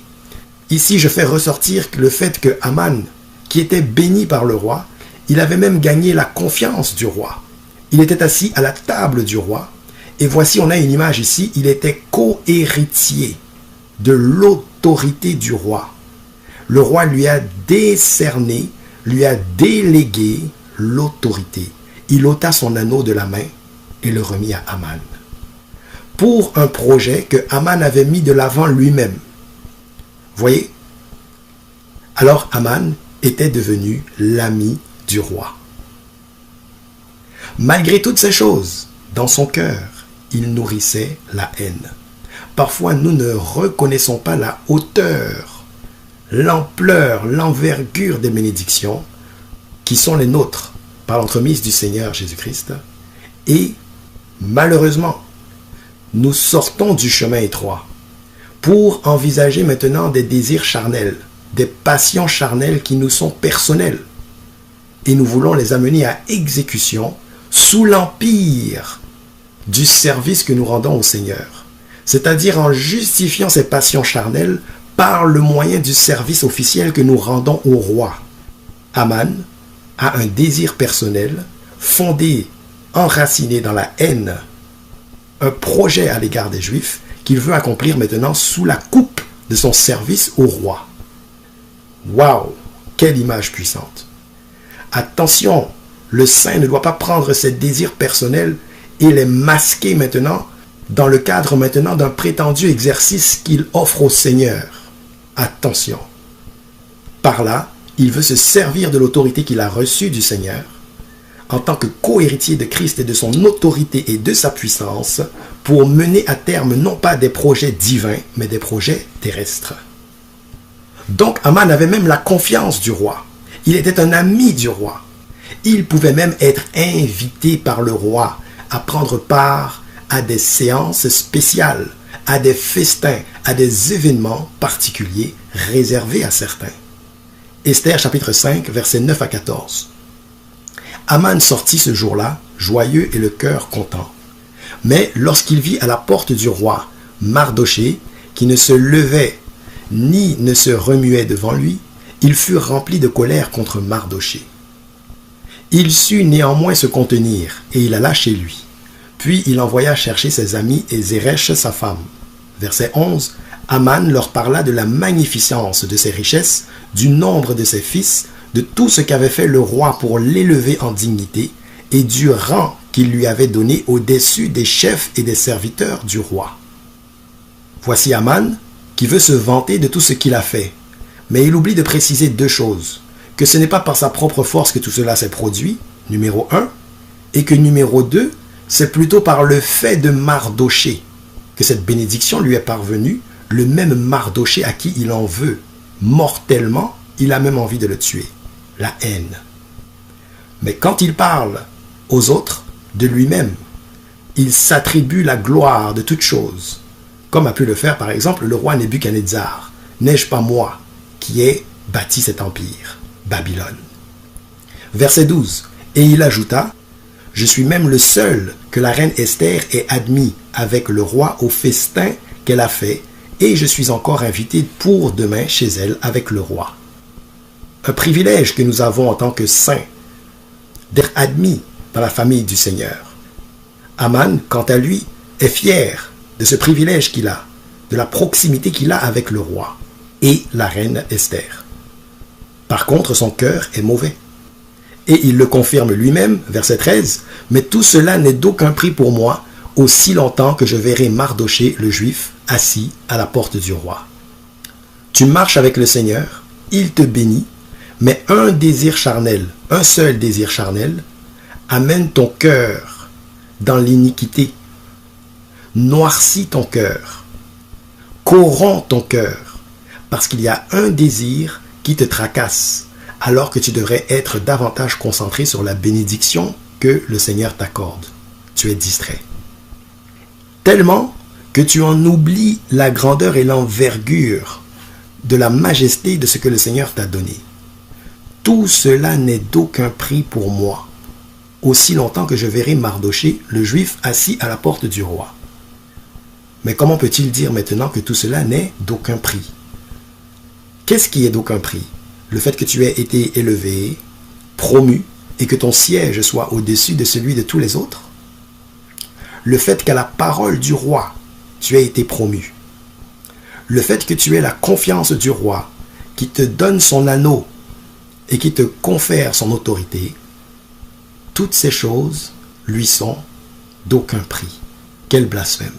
Speaker 1: Ici, je fais ressortir le fait que Aman, qui était béni par le roi, il avait même gagné la confiance du roi. Il était assis à la table du roi. Et voici, on a une image ici, il était co-héritier de l'autorité du roi. Le roi lui a décerné, lui a délégué l'autorité. Il ôta son anneau de la main et le remit à Aman. Pour un projet que Aman avait mis de l'avant lui-même. Voyez? Alors Aman était devenu l'ami du roi. Malgré toutes ces choses, dans son cœur, il nourrissait la haine. Parfois, nous ne reconnaissons pas la hauteur, l'ampleur, l'envergure des bénédictions qui sont les nôtres par l'entremise du Seigneur Jésus-Christ. Et malheureusement, nous sortons du chemin étroit pour envisager maintenant des désirs charnels, des passions charnelles qui nous sont personnelles. Et nous voulons les amener à exécution sous l'empire du service que nous rendons au Seigneur. C'est-à-dire en justifiant ces passions charnelles par le moyen du service officiel que nous rendons au roi. Aman a un désir personnel fondé, enraciné dans la haine, un projet à l'égard des Juifs qu'il veut accomplir maintenant sous la coupe de son service au roi. Waouh! Quelle image puissante! Attention, le saint ne doit pas prendre ses désirs personnels et les masquer maintenant dans le cadre maintenant d'un prétendu exercice qu'il offre au Seigneur. Attention! Par là, il veut se servir de l'autorité qu'il a reçue du Seigneur en tant que co-héritier de Christ et de son autorité et de sa puissance pour mener à terme non pas des projets divins, mais des projets terrestres. Donc Aman avait même la confiance du roi. Il était un ami du roi. Il pouvait même être invité par le roi à prendre part à des séances spéciales, à des festins, à des événements particuliers réservés à certains. Esther chapitre 5, versets 9 à 14. Aman sortit ce jour-là, joyeux et le cœur content. Mais lorsqu'il vit à la porte du roi Mardochée, qui ne se levait ni ne se remuait devant lui, il fut rempli de colère contre Mardochée. Il sut néanmoins se contenir, et il alla chez lui. Puis il envoya chercher ses amis et Zeresh sa femme. Verset 11. Aman leur parla de la magnificence de ses richesses, du nombre de ses fils, de tout ce qu'avait fait le roi pour l'élever en dignité, et du rang qu'il lui avait donné au-dessus des chefs et des serviteurs du roi. Voici Aman qui veut se vanter de tout ce qu'il a fait, mais il oublie de préciser deux choses, que ce n'est pas par sa propre force que tout cela s'est produit, numéro 1, et que numéro 2, c'est plutôt par le fait de Mardoché que cette bénédiction lui est parvenue, le même Mardoché à qui il en veut mortellement, il a même envie de le tuer. La haine. Mais quand il parle aux autres de lui-même, il s'attribue la gloire de toutes choses, comme a pu le faire par exemple le roi Nebuchadnezzar. N'ai-je pas moi qui ai bâti cet empire, Babylone? Verset 12. Et il ajouta, je suis même le seul que la reine Esther ait admis avec le roi au festin qu'elle a fait, et je suis encore invité pour demain chez elle avec le roi. Un privilège que nous avons en tant que saints, d'être admis dans la famille du Seigneur. Aman, quant à lui, est fier de ce privilège qu'il a, de la proximité qu'il a avec le roi et la reine Esther. Par contre, son cœur est mauvais. Et il le confirme lui-même, verset 13, « Mais tout cela n'est d'aucun prix pour moi, aussi longtemps que je verrai Mardoché, le Juif, assis à la porte du roi. » Tu marches avec le Seigneur, il te bénit, mais un désir charnel, un seul désir charnel, amène ton cœur dans l'iniquité, noircit ton cœur, corrompt ton cœur, parce qu'il y a un désir qui te tracasse, alors que tu devrais être davantage concentré sur la bénédiction que le Seigneur t'accorde. Tu es distrait. Tellement que tu en oublies la grandeur et l'envergure de la majesté de ce que le Seigneur t'a donné. Tout cela n'est d'aucun prix pour moi, aussi longtemps que je verrai Mardoché, le Juif, assis à la porte du roi. Mais comment peut-il dire maintenant que tout cela n'est d'aucun prix? Qu'est-ce qui est d'aucun prix? Le fait que tu aies été élevé, promu, et que ton siège soit au-dessus de celui de tous les autres? Le fait qu'à la parole du roi, tu aies été promu? Le fait que tu aies la confiance du roi, qui te donne son anneau, et qui te confère son autorité, toutes ces choses lui sont d'aucun prix. Quel blasphème!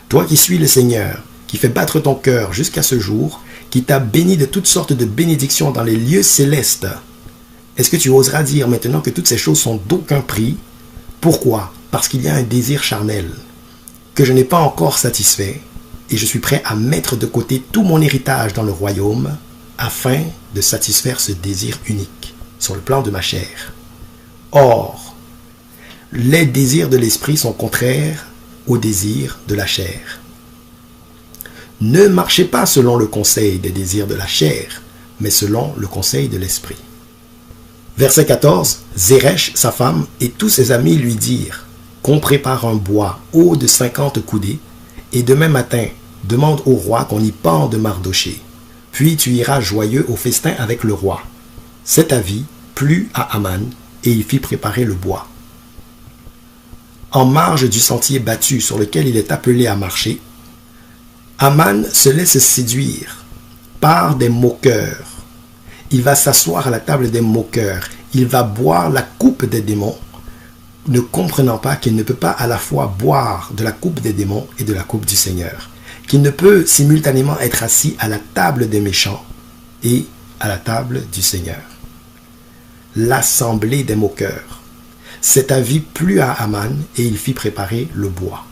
Speaker 1: Toi qui suis le Seigneur, qui fait battre ton cœur jusqu'à ce jour, qui t'a béni de toutes sortes de bénédictions dans les lieux célestes, est-ce que tu oseras dire maintenant que toutes ces choses sont d'aucun prix? Pourquoi? Parce qu'il y a un désir charnel que je n'ai pas encore satisfait, et je suis prêt à mettre de côté tout mon héritage dans le royaume, afin de satisfaire ce désir unique sur le plan de ma chair. Or, les désirs de l'esprit sont contraires aux désirs de la chair. Ne marchez pas selon le conseil des désirs de la chair, mais selon le conseil de l'esprit. Verset 14, Zeresh, sa femme, et tous ses amis lui dirent, qu'on prépare un bois haut de 50 coudées, et demain matin, demande au roi qu'on y pende Mardoché. Puis tu iras joyeux au festin avec le roi. Cet avis plut à Aman, et il fit préparer le bois. En marge du sentier battu sur lequel il est appelé à marcher, Aman se laisse séduire par des moqueurs. Il va s'asseoir à la table des moqueurs. Il va boire la coupe des démons, ne comprenant pas qu'il ne peut pas à la fois boire de la coupe des démons et de la coupe du Seigneur. Qu'il ne peut simultanément être assis à la table des méchants et à la table du Seigneur. L'assemblée des moqueurs. Cet avis plut à Aman et il fit préparer le bois.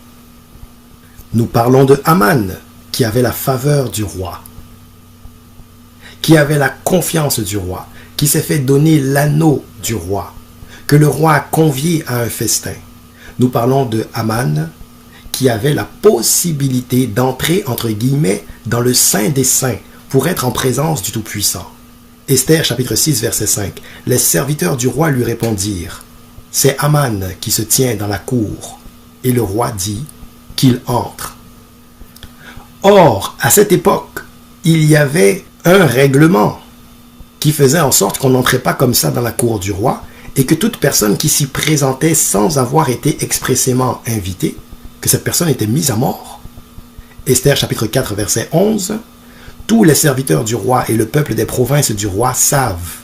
Speaker 1: Nous parlons de Aman, qui avait la faveur du roi, qui avait la confiance du roi, qui s'est fait donner l'anneau du roi, que le roi a convié à un festin. Nous parlons de Aman, qui avait la possibilité d'entrer, entre guillemets, dans le Saint des Saints, pour être en présence du Tout-Puissant. Esther, chapitre 6, verset 5. Les serviteurs du roi lui répondirent, « C'est Aman qui se tient dans la cour. » Et le roi dit qu'il entre. Or, à cette époque, il y avait un règlement qui faisait en sorte qu'on n'entrait pas comme ça dans la cour du roi et que toute personne qui s'y présentait sans avoir été expressément invitée, que cette personne était mise à mort. Esther chapitre 4 verset 11, tous les serviteurs du roi et le peuple des provinces du roi savent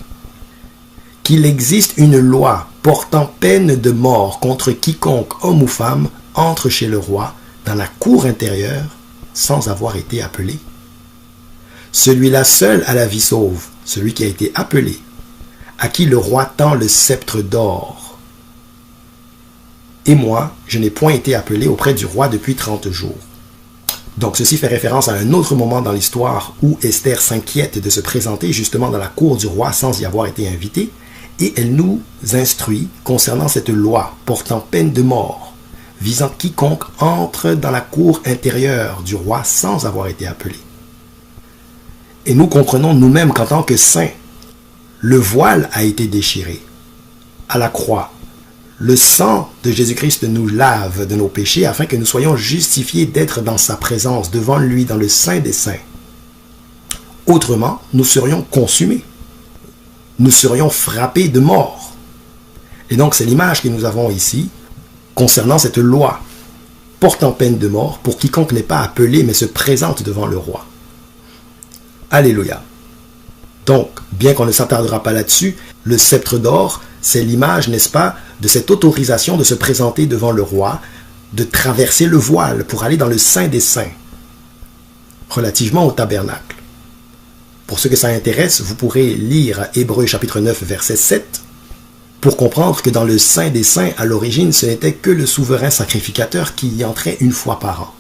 Speaker 1: qu'il existe une loi portant peine de mort contre quiconque, homme ou femme, entre chez le roi dans la cour intérieure sans avoir été appelé. Celui-là seul a la vie sauve, celui qui a été appelé, à qui le roi tend le sceptre d'or. Et moi, je n'ai point été appelé auprès du roi depuis 30 jours. Donc ceci fait référence à un autre moment dans l'histoire où Esther s'inquiète de se présenter justement dans la cour du roi sans y avoir été invitée, et elle nous instruit concernant cette loi portant peine de mort, visant quiconque entre dans la cour intérieure du roi sans avoir été appelé. Et nous comprenons nous-mêmes qu'en tant que saints, le voile a été déchiré à la croix. Le sang de Jésus-Christ nous lave de nos péchés afin que nous soyons justifiés d'être dans sa présence, devant lui, dans le Saint des Saints. Autrement, nous serions consumés. Nous serions frappés de mort. Et donc, c'est l'image que nous avons ici concernant cette loi portant peine de mort pour quiconque n'est pas appelé mais se présente devant le roi. Alléluia. Donc, bien qu'on ne s'attardera pas là-dessus, le sceptre d'or, c'est l'image, n'est-ce pas, de cette autorisation de se présenter devant le roi, de traverser le voile pour aller dans le Saint des Saints, relativement au tabernacle. Pour ceux que ça intéresse, vous pourrez lire Hébreux chapitre 9, verset 7, pour comprendre que dans le Saint des Saints, à l'origine, ce n'était que le souverain sacrificateur qui y entrait une fois par an.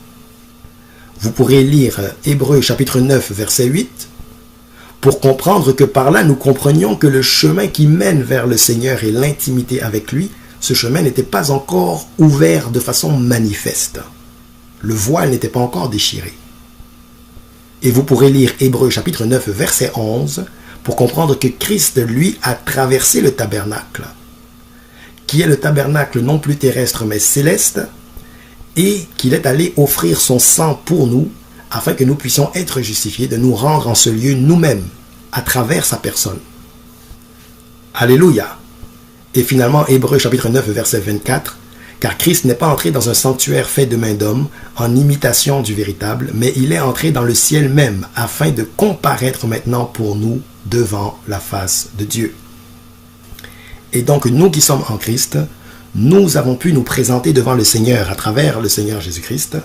Speaker 1: Vous pourrez lire Hébreux chapitre 9, verset 8, pour comprendre que par là, nous comprenions que le chemin qui mène vers le Seigneur et l'intimité avec lui, ce chemin n'était pas encore ouvert de façon manifeste. Le voile n'était pas encore déchiré. Et vous pourrez lire Hébreux chapitre 9, verset 11, pour comprendre que Christ, lui, a traversé le tabernacle, qui est le tabernacle non plus terrestre mais céleste, et qu'il est allé offrir son sang pour nous, afin que nous puissions être justifiés, de nous rendre en ce lieu nous-mêmes, à travers sa personne. Alléluia. Et finalement, Hébreux chapitre 9, verset 24, car Christ n'est pas entré dans un sanctuaire fait de main d'homme, en imitation du véritable, mais il est entré dans le ciel même, afin de comparaître maintenant pour nous devant la face de Dieu. Et donc, nous qui sommes en Christ, nous avons pu nous présenter devant le Seigneur, à travers le Seigneur Jésus-Christ,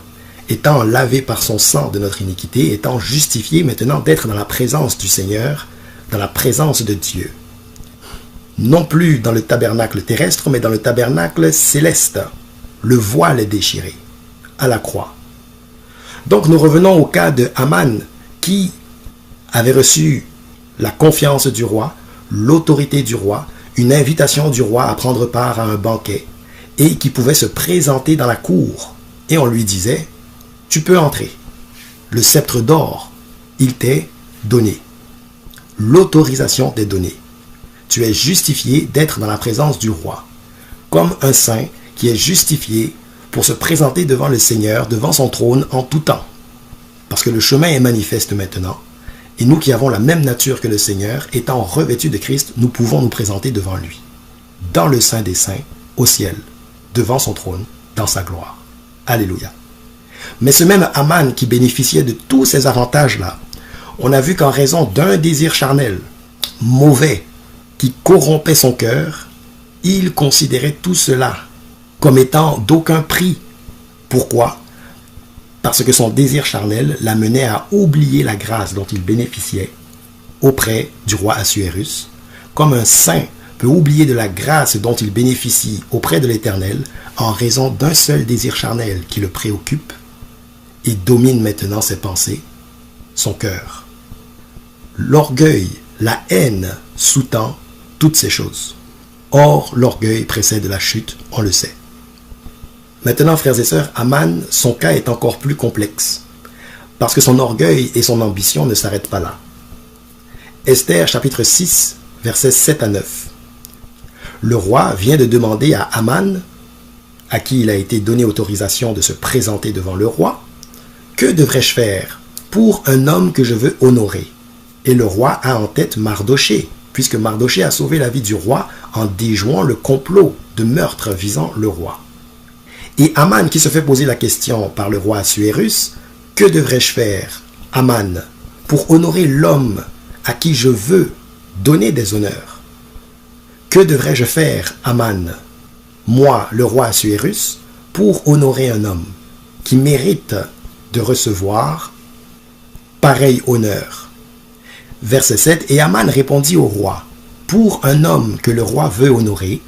Speaker 1: étant lavés par son sang de notre iniquité, étant justifiés maintenant d'être dans la présence du Seigneur, dans la présence de Dieu. Non plus dans le tabernacle terrestre, mais dans le tabernacle céleste. Le voile est déchiré à la croix. Donc nous revenons au cas de Haman, qui avait reçu la confiance du roi, l'autorité du roi, une invitation du roi à prendre part à un banquet, et qui pouvait se présenter dans la cour. Et on lui disait, tu peux entrer. Le sceptre d'or, il t'est donné. L'autorisation t'est donnée. Tu es justifié d'être dans la présence du roi, comme un saint qui est justifié pour se présenter devant le Seigneur, devant son trône en tout temps. Parce que le chemin est manifeste maintenant, et nous qui avons la même nature que le Seigneur, étant revêtus de Christ, nous pouvons nous présenter devant lui, dans le Saint des Saints, au ciel, devant son trône, dans sa gloire. Alléluia. Mais ce même Haman qui bénéficiait de tous ces avantages-là, on a vu qu'en raison d'un désir charnel, mauvais, qui corrompait son cœur, il considérait tout cela comme étant d'aucun prix. Pourquoi? Parce que son désir charnel l'amenait à oublier la grâce dont il bénéficiait auprès du roi Assuérus, comme un saint peut oublier de la grâce dont il bénéficie auprès de l'Éternel en raison d'un seul désir charnel qui le préoccupe et domine maintenant ses pensées, son cœur. L'orgueil, la haine sous-tend toutes ces choses. Or, l'orgueil précède la chute, on le sait. Maintenant, frères et sœurs, Haman, son cas est encore plus complexe, parce que son orgueil et son ambition ne s'arrêtent pas là. Esther, chapitre 6, versets 7 à 9. Le roi vient de demander à Haman, à qui il a été donné autorisation de se présenter devant le roi, « Que devrais-je faire pour un homme que je veux honorer ?» Et le roi a en tête Mardoché, puisque Mardoché a sauvé la vie du roi en déjouant le complot de meurtre visant le roi. Et Haman qui se fait poser la question par le roi Assuérus, « Que devrais-je faire, Haman, pour honorer l'homme à qui je veux donner des honneurs? Que devrais-je faire, Haman, moi, le roi Assuérus, pour honorer un homme qui mérite de recevoir pareil honneur? » Verset 7, « Et Aman répondit au roi, « Pour un homme que le roi veut honorer, »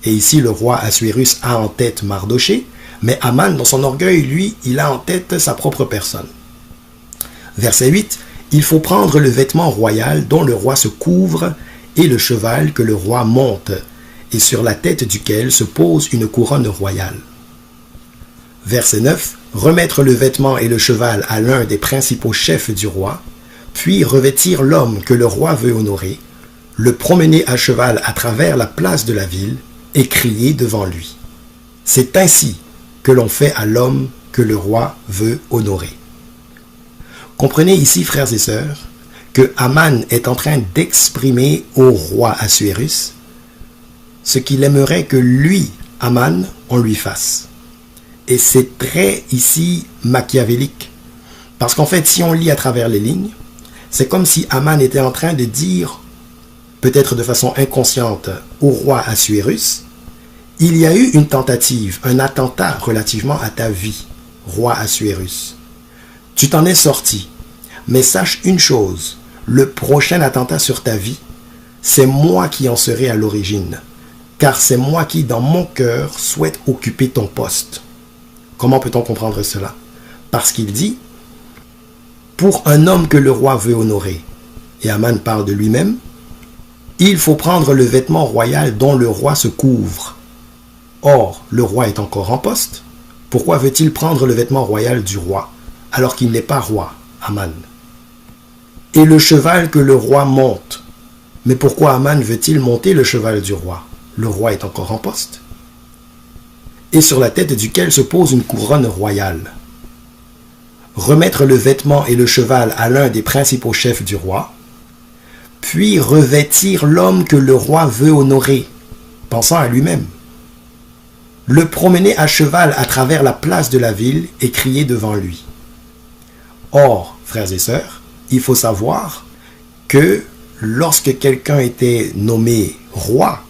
Speaker 1: et ici le roi Assuérus a en tête Mardochée, mais Aman, dans son orgueil, lui, il a en tête sa propre personne. Verset 8, « Il faut prendre le vêtement royal dont le roi se couvre et le cheval que le roi monte, et sur la tête duquel se pose une couronne royale. » Verset 9, « Remettre le vêtement et le cheval à l'un des principaux chefs du roi, puis revêtir l'homme que le roi veut honorer, le promener à cheval à travers la place de la ville et crier devant lui. C'est ainsi que l'on fait à l'homme que le roi veut honorer. » Comprenez ici, frères et sœurs, que Aman est en train d'exprimer au roi Assuérus ce qu'il aimerait que lui, Aman, on lui fasse. Et c'est très ici machiavélique. Parce qu'en fait, si on lit à travers les lignes, c'est comme si Aman était en train de dire, peut-être de façon inconsciente, au roi Assuérus, il y a eu une tentative, un attentat relativement à ta vie, roi Assuérus. Tu t'en es sorti, mais sache une chose, le prochain attentat sur ta vie, c'est moi qui en serai à l'origine, car c'est moi qui, dans mon cœur, souhaite occuper ton poste. Comment peut-on comprendre cela? Parce qu'il dit, pour un homme que le roi veut honorer, et Aman parle de lui-même, il faut prendre le vêtement royal dont le roi se couvre. Or, le roi est encore en poste. Pourquoi veut-il prendre le vêtement royal du roi, alors qu'il n'est pas roi, Aman? Et le cheval que le roi monte. Mais pourquoi Aman veut-il monter le cheval du roi? Le roi est encore en poste. Et sur la tête duquel se pose une couronne royale. Remettre le vêtement et le cheval à l'un des principaux chefs du roi, puis revêtir l'homme que le roi veut honorer, pensant à lui-même. Le promener à cheval à travers la place de la ville et crier devant lui. Or, frères et sœurs, il faut savoir que lorsque quelqu'un était nommé roi,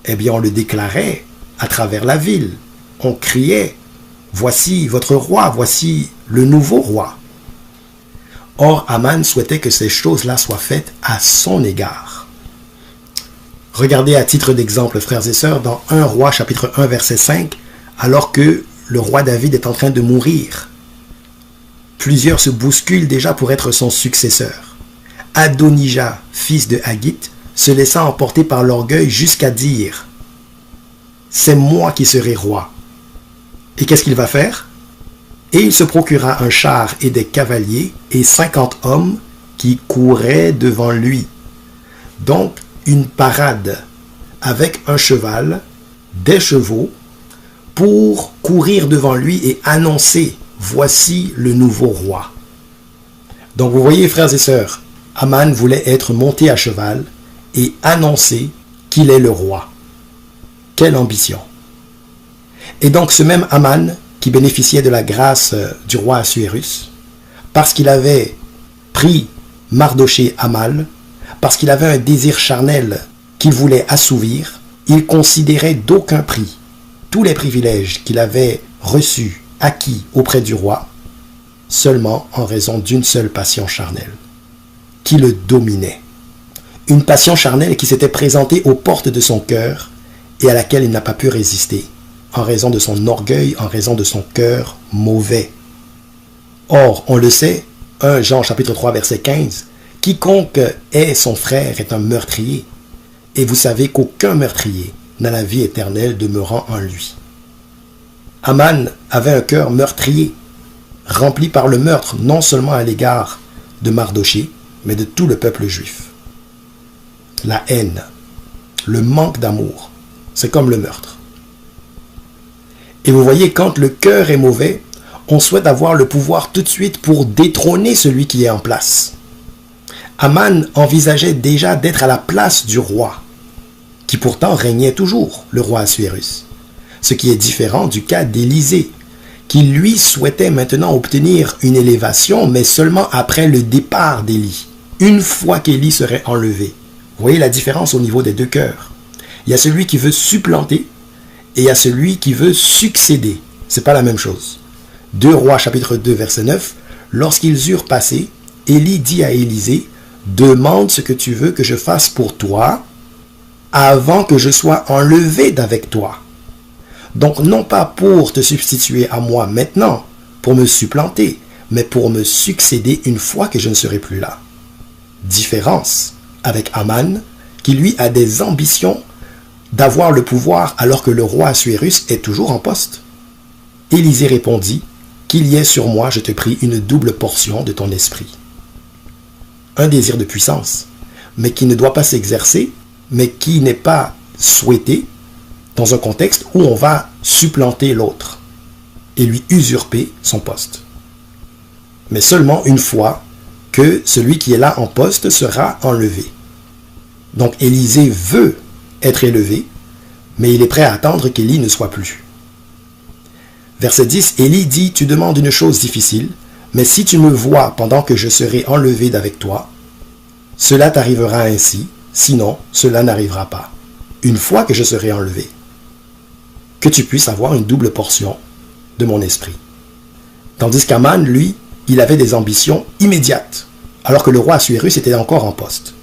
Speaker 1: eh bien on le déclarait à travers la ville. On criait, voici votre roi, voici le nouveau roi. Or, Aman souhaitait que ces choses-là soient faites à son égard. Regardez à titre d'exemple, frères et sœurs, dans 1 Roi chapitre 1 verset 5, alors que le roi David est en train de mourir. Plusieurs se bousculent déjà pour être son successeur. Adonijah, fils de Haggith, se laissa emporter par l'orgueil jusqu'à dire « C'est moi qui serai roi ». Et qu'est-ce qu'il va faire? Et il se procura un char et des cavaliers et 50 hommes qui couraient devant lui. Donc, une parade avec un cheval, des chevaux, pour courir devant lui et annoncer « Voici le nouveau roi ». Donc vous voyez, frères et sœurs, Aman voulait être monté à cheval et annoncer qu'il est le roi. Quelle ambition! Et donc ce même Aman, qui bénéficiait de la grâce du roi Assuérus, parce qu'il avait pris Mardochée à mal, parce qu'il avait un désir charnel qu'il voulait assouvir, il considérait d'aucun prix tous les privilèges qu'il avait reçus, acquis auprès du roi, seulement en raison d'une seule passion charnelle, qui le dominait. Une passion charnelle qui s'était présentée aux portes de son cœur et à laquelle il n'a pas pu résister, en raison de son orgueil, en raison de son cœur mauvais. Or, on le sait, 1 Jean chapitre 3 verset 15, quiconque est son frère est un meurtrier, et vous savez qu'aucun meurtrier n'a la vie éternelle demeurant en lui. Aman avait un cœur meurtrier, rempli par le meurtre non seulement à l'égard de Mardochée, mais de tout le peuple juif. La haine, le manque d'amour, c'est comme le meurtre. Et vous voyez, quand le cœur est mauvais, on souhaite avoir le pouvoir tout de suite pour détrôner celui qui est en place. Aman envisageait déjà d'être à la place du roi, qui pourtant régnait toujours, le roi Assuérus. Ce qui est différent du cas d'Élisée, qui lui souhaitait maintenant obtenir une élévation, mais seulement après le départ d'Élie, une fois qu'Élie serait enlevé. Vous voyez la différence au niveau des deux cœurs. Il y a celui qui veut supplanter, et il y a celui qui veut succéder. Ce n'est pas la même chose. 2 Rois chapitre 2 verset 9, lorsqu'ils eurent passé, Élie dit à Élisée, demande ce que tu veux que je fasse pour toi avant que je sois enlevé d'avec toi. Donc non pas pour te substituer à moi maintenant, pour me supplanter, mais pour me succéder une fois que je ne serai plus là. Différence avec Aman, qui lui a des ambitions d'avoir le pouvoir alors que le roi Assuérus est toujours en poste. Élisée répondit, qu'il y ait sur moi, je te prie, une double portion de ton esprit. Un désir de puissance, mais qui ne doit pas s'exercer, mais qui n'est pas souhaité dans un contexte où on va supplanter l'autre et lui usurper son poste. Mais seulement une fois que celui qui est là en poste sera enlevé. Donc Élisée veut être élevé, mais il est prêt à attendre qu'Élie ne soit plus. Verset 10, Élie dit, tu demandes une chose difficile, mais si tu me vois pendant que je serai enlevé d'avec toi, cela t'arrivera ainsi, sinon cela n'arrivera pas, une fois que je serai enlevé. Que tu puisses avoir une double portion de mon esprit. Tandis qu'Aman, lui, il avait des ambitions immédiates, alors que le roi Assuérus était encore en poste.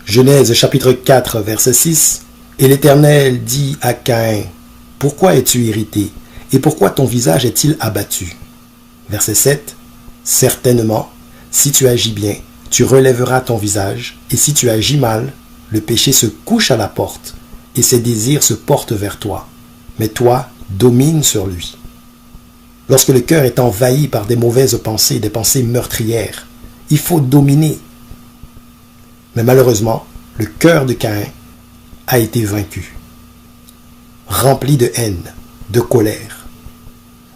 Speaker 1: Genèse chapitre 4, verset 6, et l'Éternel dit à Caïn, « Pourquoi es-tu irrité, et pourquoi ton visage est-il abattu ?» Verset 7, « Certainement, si tu agis bien, tu relèveras ton visage, et si tu agis mal, le péché se couche à la porte, et ses désirs se portent vers toi. Mais toi, domine sur lui. » Lorsque le cœur est envahi par des mauvaises pensées, des pensées meurtrières, il faut dominer. Mais malheureusement, le cœur de Caïn a été vaincu, rempli de haine, de colère.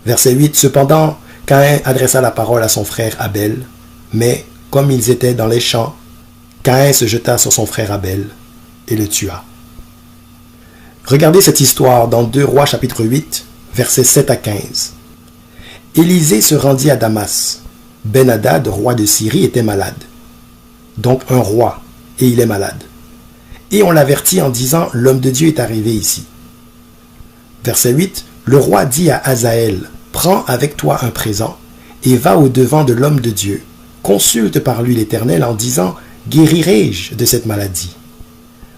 Speaker 1: Verset 8, cependant, Caïn adressa la parole à son frère Abel, mais comme ils étaient dans les champs, Caïn se jeta sur son frère Abel et le tua. Regardez cette histoire dans 2 Rois chapitre 8, versets 7 à 15. Élisée se rendit à Damas. Ben-Hadad, roi de Syrie, était malade. Donc un roi, et il est malade. Et on l'avertit en disant, l'homme de Dieu est arrivé ici. Verset 8, le roi dit à Hazaël, prends avec toi un présent, et va au-devant de l'homme de Dieu. Consulte par lui l'Éternel en disant, guérirai-je de cette maladie?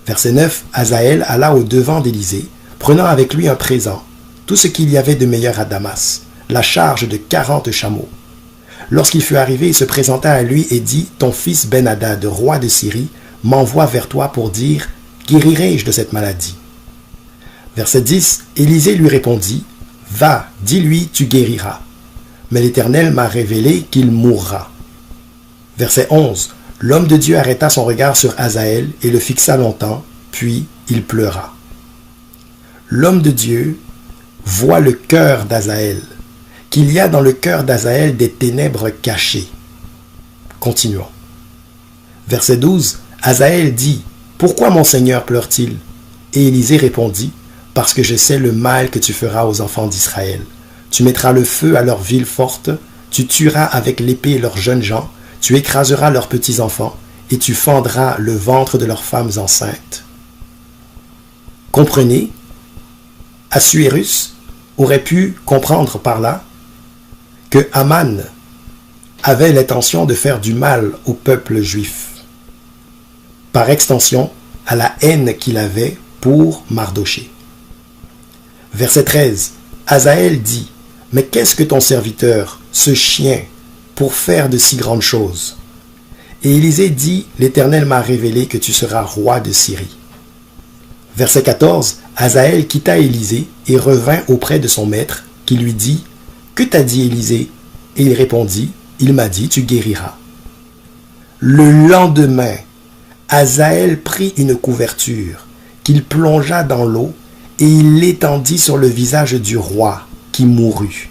Speaker 1: Verset 9, Hazaël alla au-devant d'Élisée, prenant avec lui un présent, tout ce qu'il y avait de meilleur à Damas, la charge de 40 chameaux. Lorsqu'il fut arrivé, il se présenta à lui et dit, ton fils Ben-Hadad, roi de Syrie, m'envoie vers toi pour dire, guérirai-je de cette maladie? Verset 10, Élisée lui répondit, va, dis-lui, tu guériras. Mais l'Éternel m'a révélé qu'il mourra. Verset 11, l'homme de Dieu arrêta son regard sur Hazaël et le fixa longtemps, puis il pleura. L'homme de Dieu voit le cœur d'Hazaël, qu'il y a dans le cœur d'Hazaël des ténèbres cachées. Continuons. Verset 12, Hazaël dit, « Pourquoi mon Seigneur pleure-t-il » Et Élisée répondit, « Parce que je sais le mal que tu feras aux enfants d'Israël. Tu mettras le feu à leurs villes fortes, tu tueras avec l'épée leurs jeunes gens, tu écraseras leurs petits-enfants, et tu fendras le ventre de leurs femmes enceintes. » Comprenez, Assuérus aurait pu comprendre par là que Aman avait l'intention de faire du mal au peuple juif, par extension à la haine qu'il avait pour Mardoché. Verset 13, Hazaël dit, « Mais qu'est-ce que ton serviteur, ce chien, pour faire de si grandes choses ?» Et Élisée dit, « L'Éternel m'a révélé que tu seras roi de Syrie. » Verset 14, Hazaël quitta Élisée et revint auprès de son maître, qui lui dit, « Que t'a dit Élisée ?» Et il répondit, « Il m'a dit, tu guériras. » Le lendemain, Hazaël prit une couverture, qu'il plongea dans l'eau, et il l'étendit sur le visage du roi, qui mourut.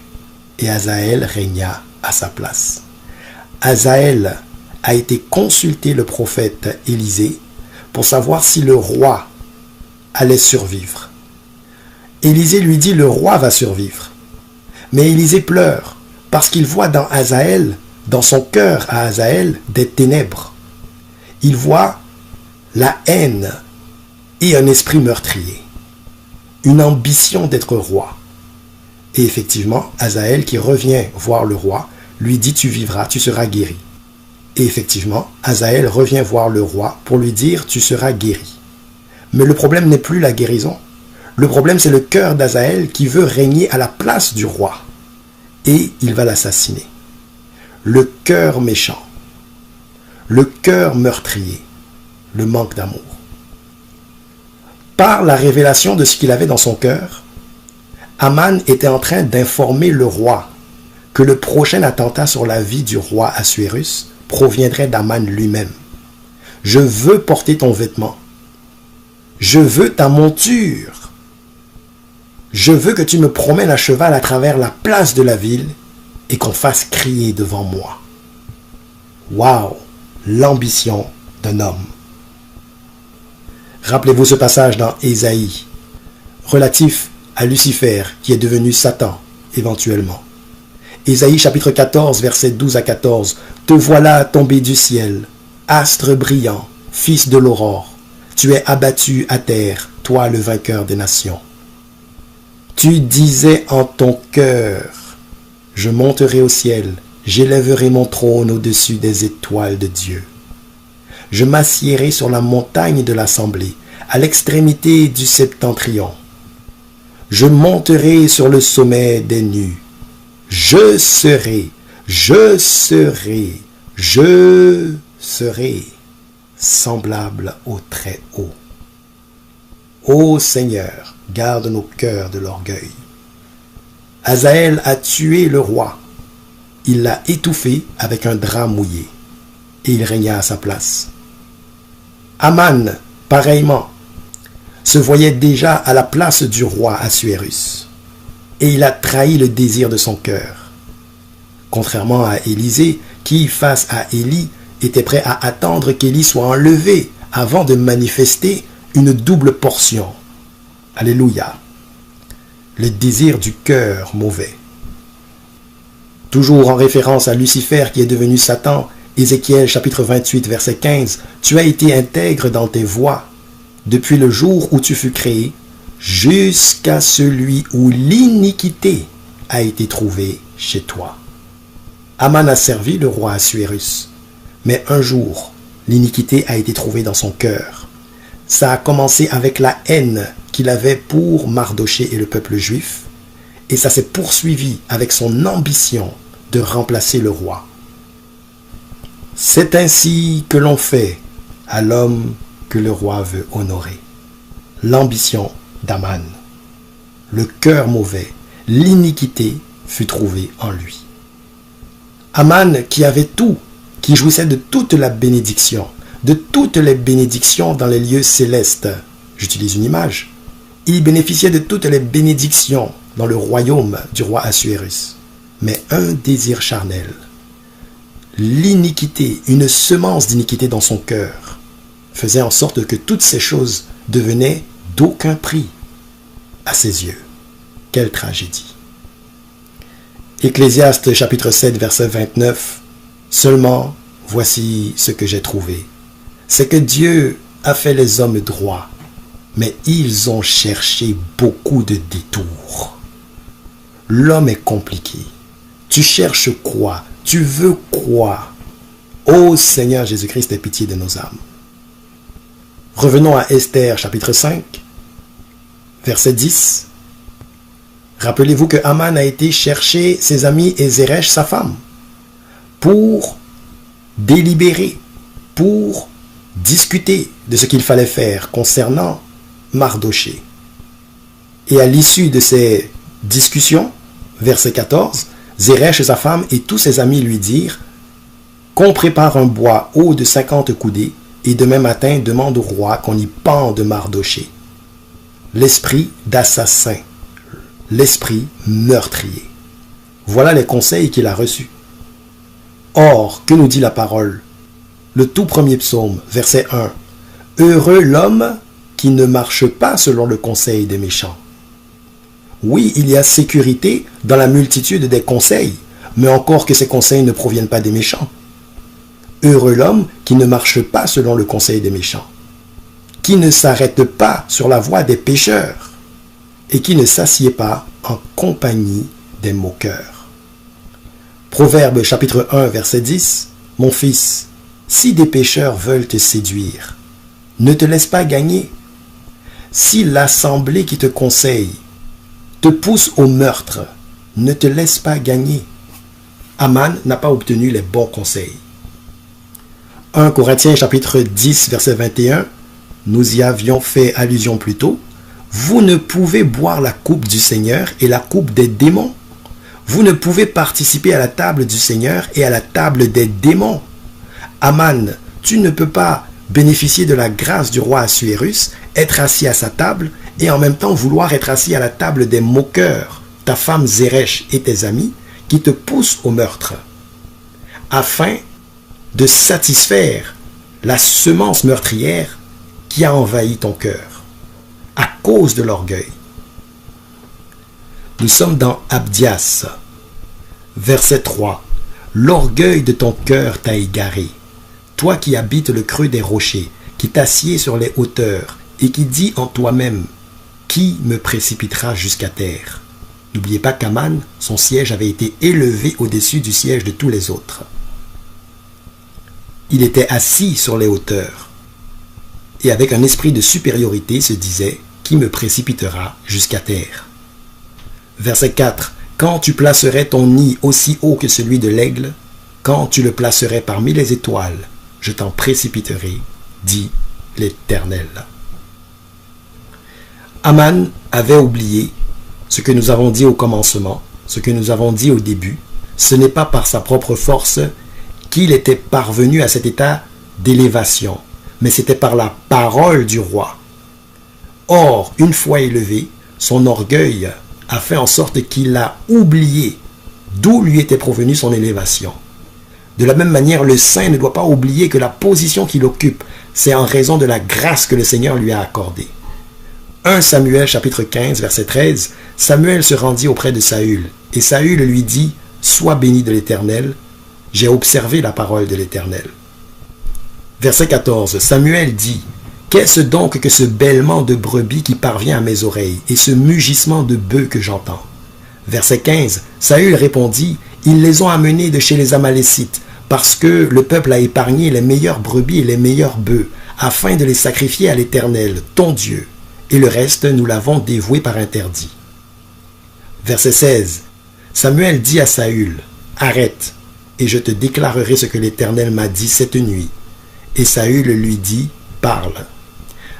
Speaker 1: Et Hazaël régna à sa place. Hazaël a été consulter le prophète Élisée pour savoir si le roi allait survivre. Élisée lui dit, le roi va survivre. Mais Élisée pleure parce qu'il voit dans Hazaël, dans son cœur à Hazaël, des ténèbres. Il voit la haine et un esprit meurtrier, une ambition d'être roi. Et effectivement, Hazaël qui revient voir le roi, lui dit, tu vivras, tu seras guéri. Et effectivement, Hazaël revient voir le roi pour lui dire « Tu seras guéri ». Mais le problème n'est plus la guérison. Le problème, c'est le cœur d'Hazaël qui veut régner à la place du roi. Et il va l'assassiner. Le cœur méchant, le cœur meurtrier, le manque d'amour. Par la révélation de ce qu'il avait dans son cœur, Aman était en train d'informer le roi que le prochain attentat sur la vie du roi Assuérus proviendrait d'Aman lui-même. Je veux porter ton vêtement. Je veux ta monture. Je veux que tu me promènes à cheval à travers la place de la ville et qu'on fasse crier devant moi. Waouh, l'ambition d'un homme. Rappelez-vous ce passage dans Ésaïe, relatif à Lucifer qui est devenu Satan éventuellement. Ésaïe chapitre 14, versets 12 à 14. « Te voilà tombé du ciel, astre brillant, fils de l'aurore. Tu es abattu à terre, toi le vainqueur des nations. Tu disais en ton cœur, je monterai au ciel, j'élèverai mon trône au-dessus des étoiles de Dieu. Je m'assiérai sur la montagne de l'assemblée, à l'extrémité du septentrion. Je monterai sur le sommet des nues. Je serai semblable au Très-Haut. Ô Seigneur, garde nos cœurs de l'orgueil. Hazaël a tué le roi. Il l'a étouffé avec un drap mouillé. Et il régna à sa place. Aman, pareillement, se voyait déjà à la place du roi Assuérus. Et il a trahi le désir de son cœur. Contrairement à Élisée, qui, face à Élie, était prêt à attendre qu'Élie soit enlevé avant de manifester une double portion. Alléluia. Le désir du cœur mauvais. Toujours en référence à Lucifer qui est devenu Satan, Ézéchiel chapitre 28 verset 15, « Tu as été intègre dans tes voies depuis le jour où tu fus créé, jusqu'à celui où l'iniquité a été trouvée chez toi. » Aman a servi le roi Assuérus, mais un jour, l'iniquité a été trouvée dans son cœur. Ça a commencé avec la haine qu'il avait pour Mardoché et le peuple juif, et ça s'est poursuivi avec son ambition de remplacer le roi. C'est ainsi que l'on fait à l'homme que le roi veut honorer. L'ambition d'Aman, le cœur mauvais, l'iniquité fut trouvée en lui. Aman qui avait tout, qui jouissait de toute la bénédiction, de toutes les bénédictions dans les lieux célestes. J'utilise une image. Il bénéficiait de toutes les bénédictions dans le royaume du roi Assuérus. Mais un désir charnel, l'iniquité, une semence d'iniquité dans son cœur, faisait en sorte que toutes ces choses devenaient d'aucun prix à ses yeux. Quelle tragédie. Ecclésiaste chapitre 7 verset 29. Seulement, voici ce que j'ai trouvé. C'est que Dieu a fait les hommes droits, mais ils ont cherché beaucoup de détours. L'homme est compliqué. Tu cherches quoi? Tu veux quoi? Ô Seigneur Jésus-Christ, aie pitié de nos âmes. Revenons à Esther chapitre 5, verset 10. Rappelez-vous que Aman a été chercher ses amis et Zeresh, sa femme, pour délibérer, pour discuter de ce qu'il fallait faire concernant Mardoché. Et à l'issue de ces discussions, verset 14, Zeresh, sa femme et tous ses amis lui dirent qu'on prépare un bois haut de 50 coudées et demain matin demande au roi qu'on y pende Mardoché. L'esprit d'assassin, l'esprit meurtrier. Voilà les conseils qu'il a reçus. Or, que nous dit la parole? Le tout premier psaume, verset 1. Heureux l'homme qui ne marche pas selon le conseil des méchants. Oui, il y a sécurité dans la multitude des conseils, mais encore que ces conseils ne proviennent pas des méchants. Heureux l'homme qui ne marche pas selon le conseil des méchants, qui ne s'arrête pas sur la voie des pécheurs, et qui ne s'assied pas en compagnie des moqueurs. Proverbe chapitre 1, verset 10. Mon fils, Si des pécheurs veulent te séduire, ne te laisse pas gagner. Si l'assemblée qui te conseille te pousse au meurtre, ne te laisse pas gagner. Aman n'a pas obtenu les bons conseils. 1 Corinthiens chapitre 10 verset 21, nous y avions fait allusion plus tôt. Vous ne pouvez boire la coupe du Seigneur et la coupe des démons. Vous ne pouvez participer à la table du Seigneur et à la table des démons. Aman, tu ne peux pas bénéficier de la grâce du roi Assuérus, être assis à sa table et en même temps vouloir être assis à la table des moqueurs, ta femme Zeresh et tes amis, qui te poussent au meurtre, afin de satisfaire la semence meurtrière qui a envahi ton cœur, à cause de l'orgueil. Nous sommes dans Abdias, verset 3. L'orgueil de ton cœur t'a égaré, toi qui habites le creux des rochers, qui t'assieds sur les hauteurs, et qui dis en toi-même, qui me précipitera jusqu'à terre? N'oubliez pas qu'Aman, son siège avait été élevé au-dessus du siège de tous les autres. Il était assis sur les hauteurs, et avec un esprit de supériorité se disait, qui me précipitera jusqu'à terre? Verset 4. Quand tu placerais ton nid aussi haut que celui de l'aigle, quand tu le placerais parmi les étoiles, je t'en précipiterai, dit l'Éternel. Aman avait oublié ce que nous avons dit au commencement, ce que nous avons dit au début. Ce n'est pas par sa propre force qu'il était parvenu à cet état d'élévation, mais c'était par la parole du roi. Or, une fois élevé, son orgueil a fait en sorte qu'il a oublié d'où lui était provenue son élévation. De la même manière, le saint ne doit pas oublier que la position qu'il occupe, c'est en raison de la grâce que le Seigneur lui a accordée. 1 Samuel chapitre 15 verset 13, Samuel se rendit auprès de Saül, et Saül lui dit, « Sois béni de l'Éternel, j'ai observé la parole de l'Éternel. » Verset 14, Samuel dit, « Qu'est-ce donc que ce bêlement de brebis qui parvient à mes oreilles, et ce mugissement de bœufs que j'entends ?» Verset 15, Saül répondit, « Ils les ont amenés de chez les Amalécites, parce que le peuple a épargné les meilleures brebis et les meilleurs bœufs, afin de les sacrifier à l'Éternel, ton Dieu. Et le reste, nous l'avons dévoué par interdit. » Verset 16, Samuel dit à Saül, « Arrête, et je te déclarerai ce que l'Éternel m'a dit cette nuit. » Et Saül lui dit, « Parle. »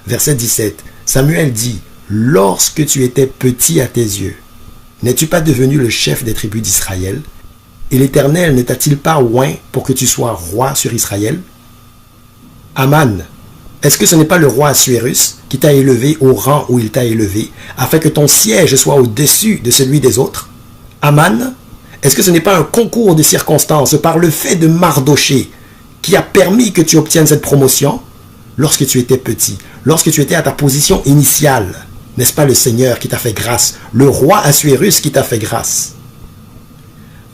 Speaker 1: Verset 17, Samuel dit, « Lorsque tu étais petit à tes yeux, n'es-tu pas devenu le chef des tribus d'Israël? Et l'Éternel ne t'a-t-il pas oint pour que tu sois roi sur Israël? » Aman, est-ce que ce n'est pas le roi Assuérus qui t'a élevé au rang où il t'a élevé, afin que ton siège soit au-dessus de celui des autres? Aman, est-ce que ce n'est pas un concours de circonstances par le fait de Mardoché qui a permis que tu obtiennes cette promotion lorsque tu étais petit, lorsque tu étais à ta position initiale? N'est-ce pas le Seigneur qui t'a fait grâce, le roi Assuérus qui t'a fait grâce?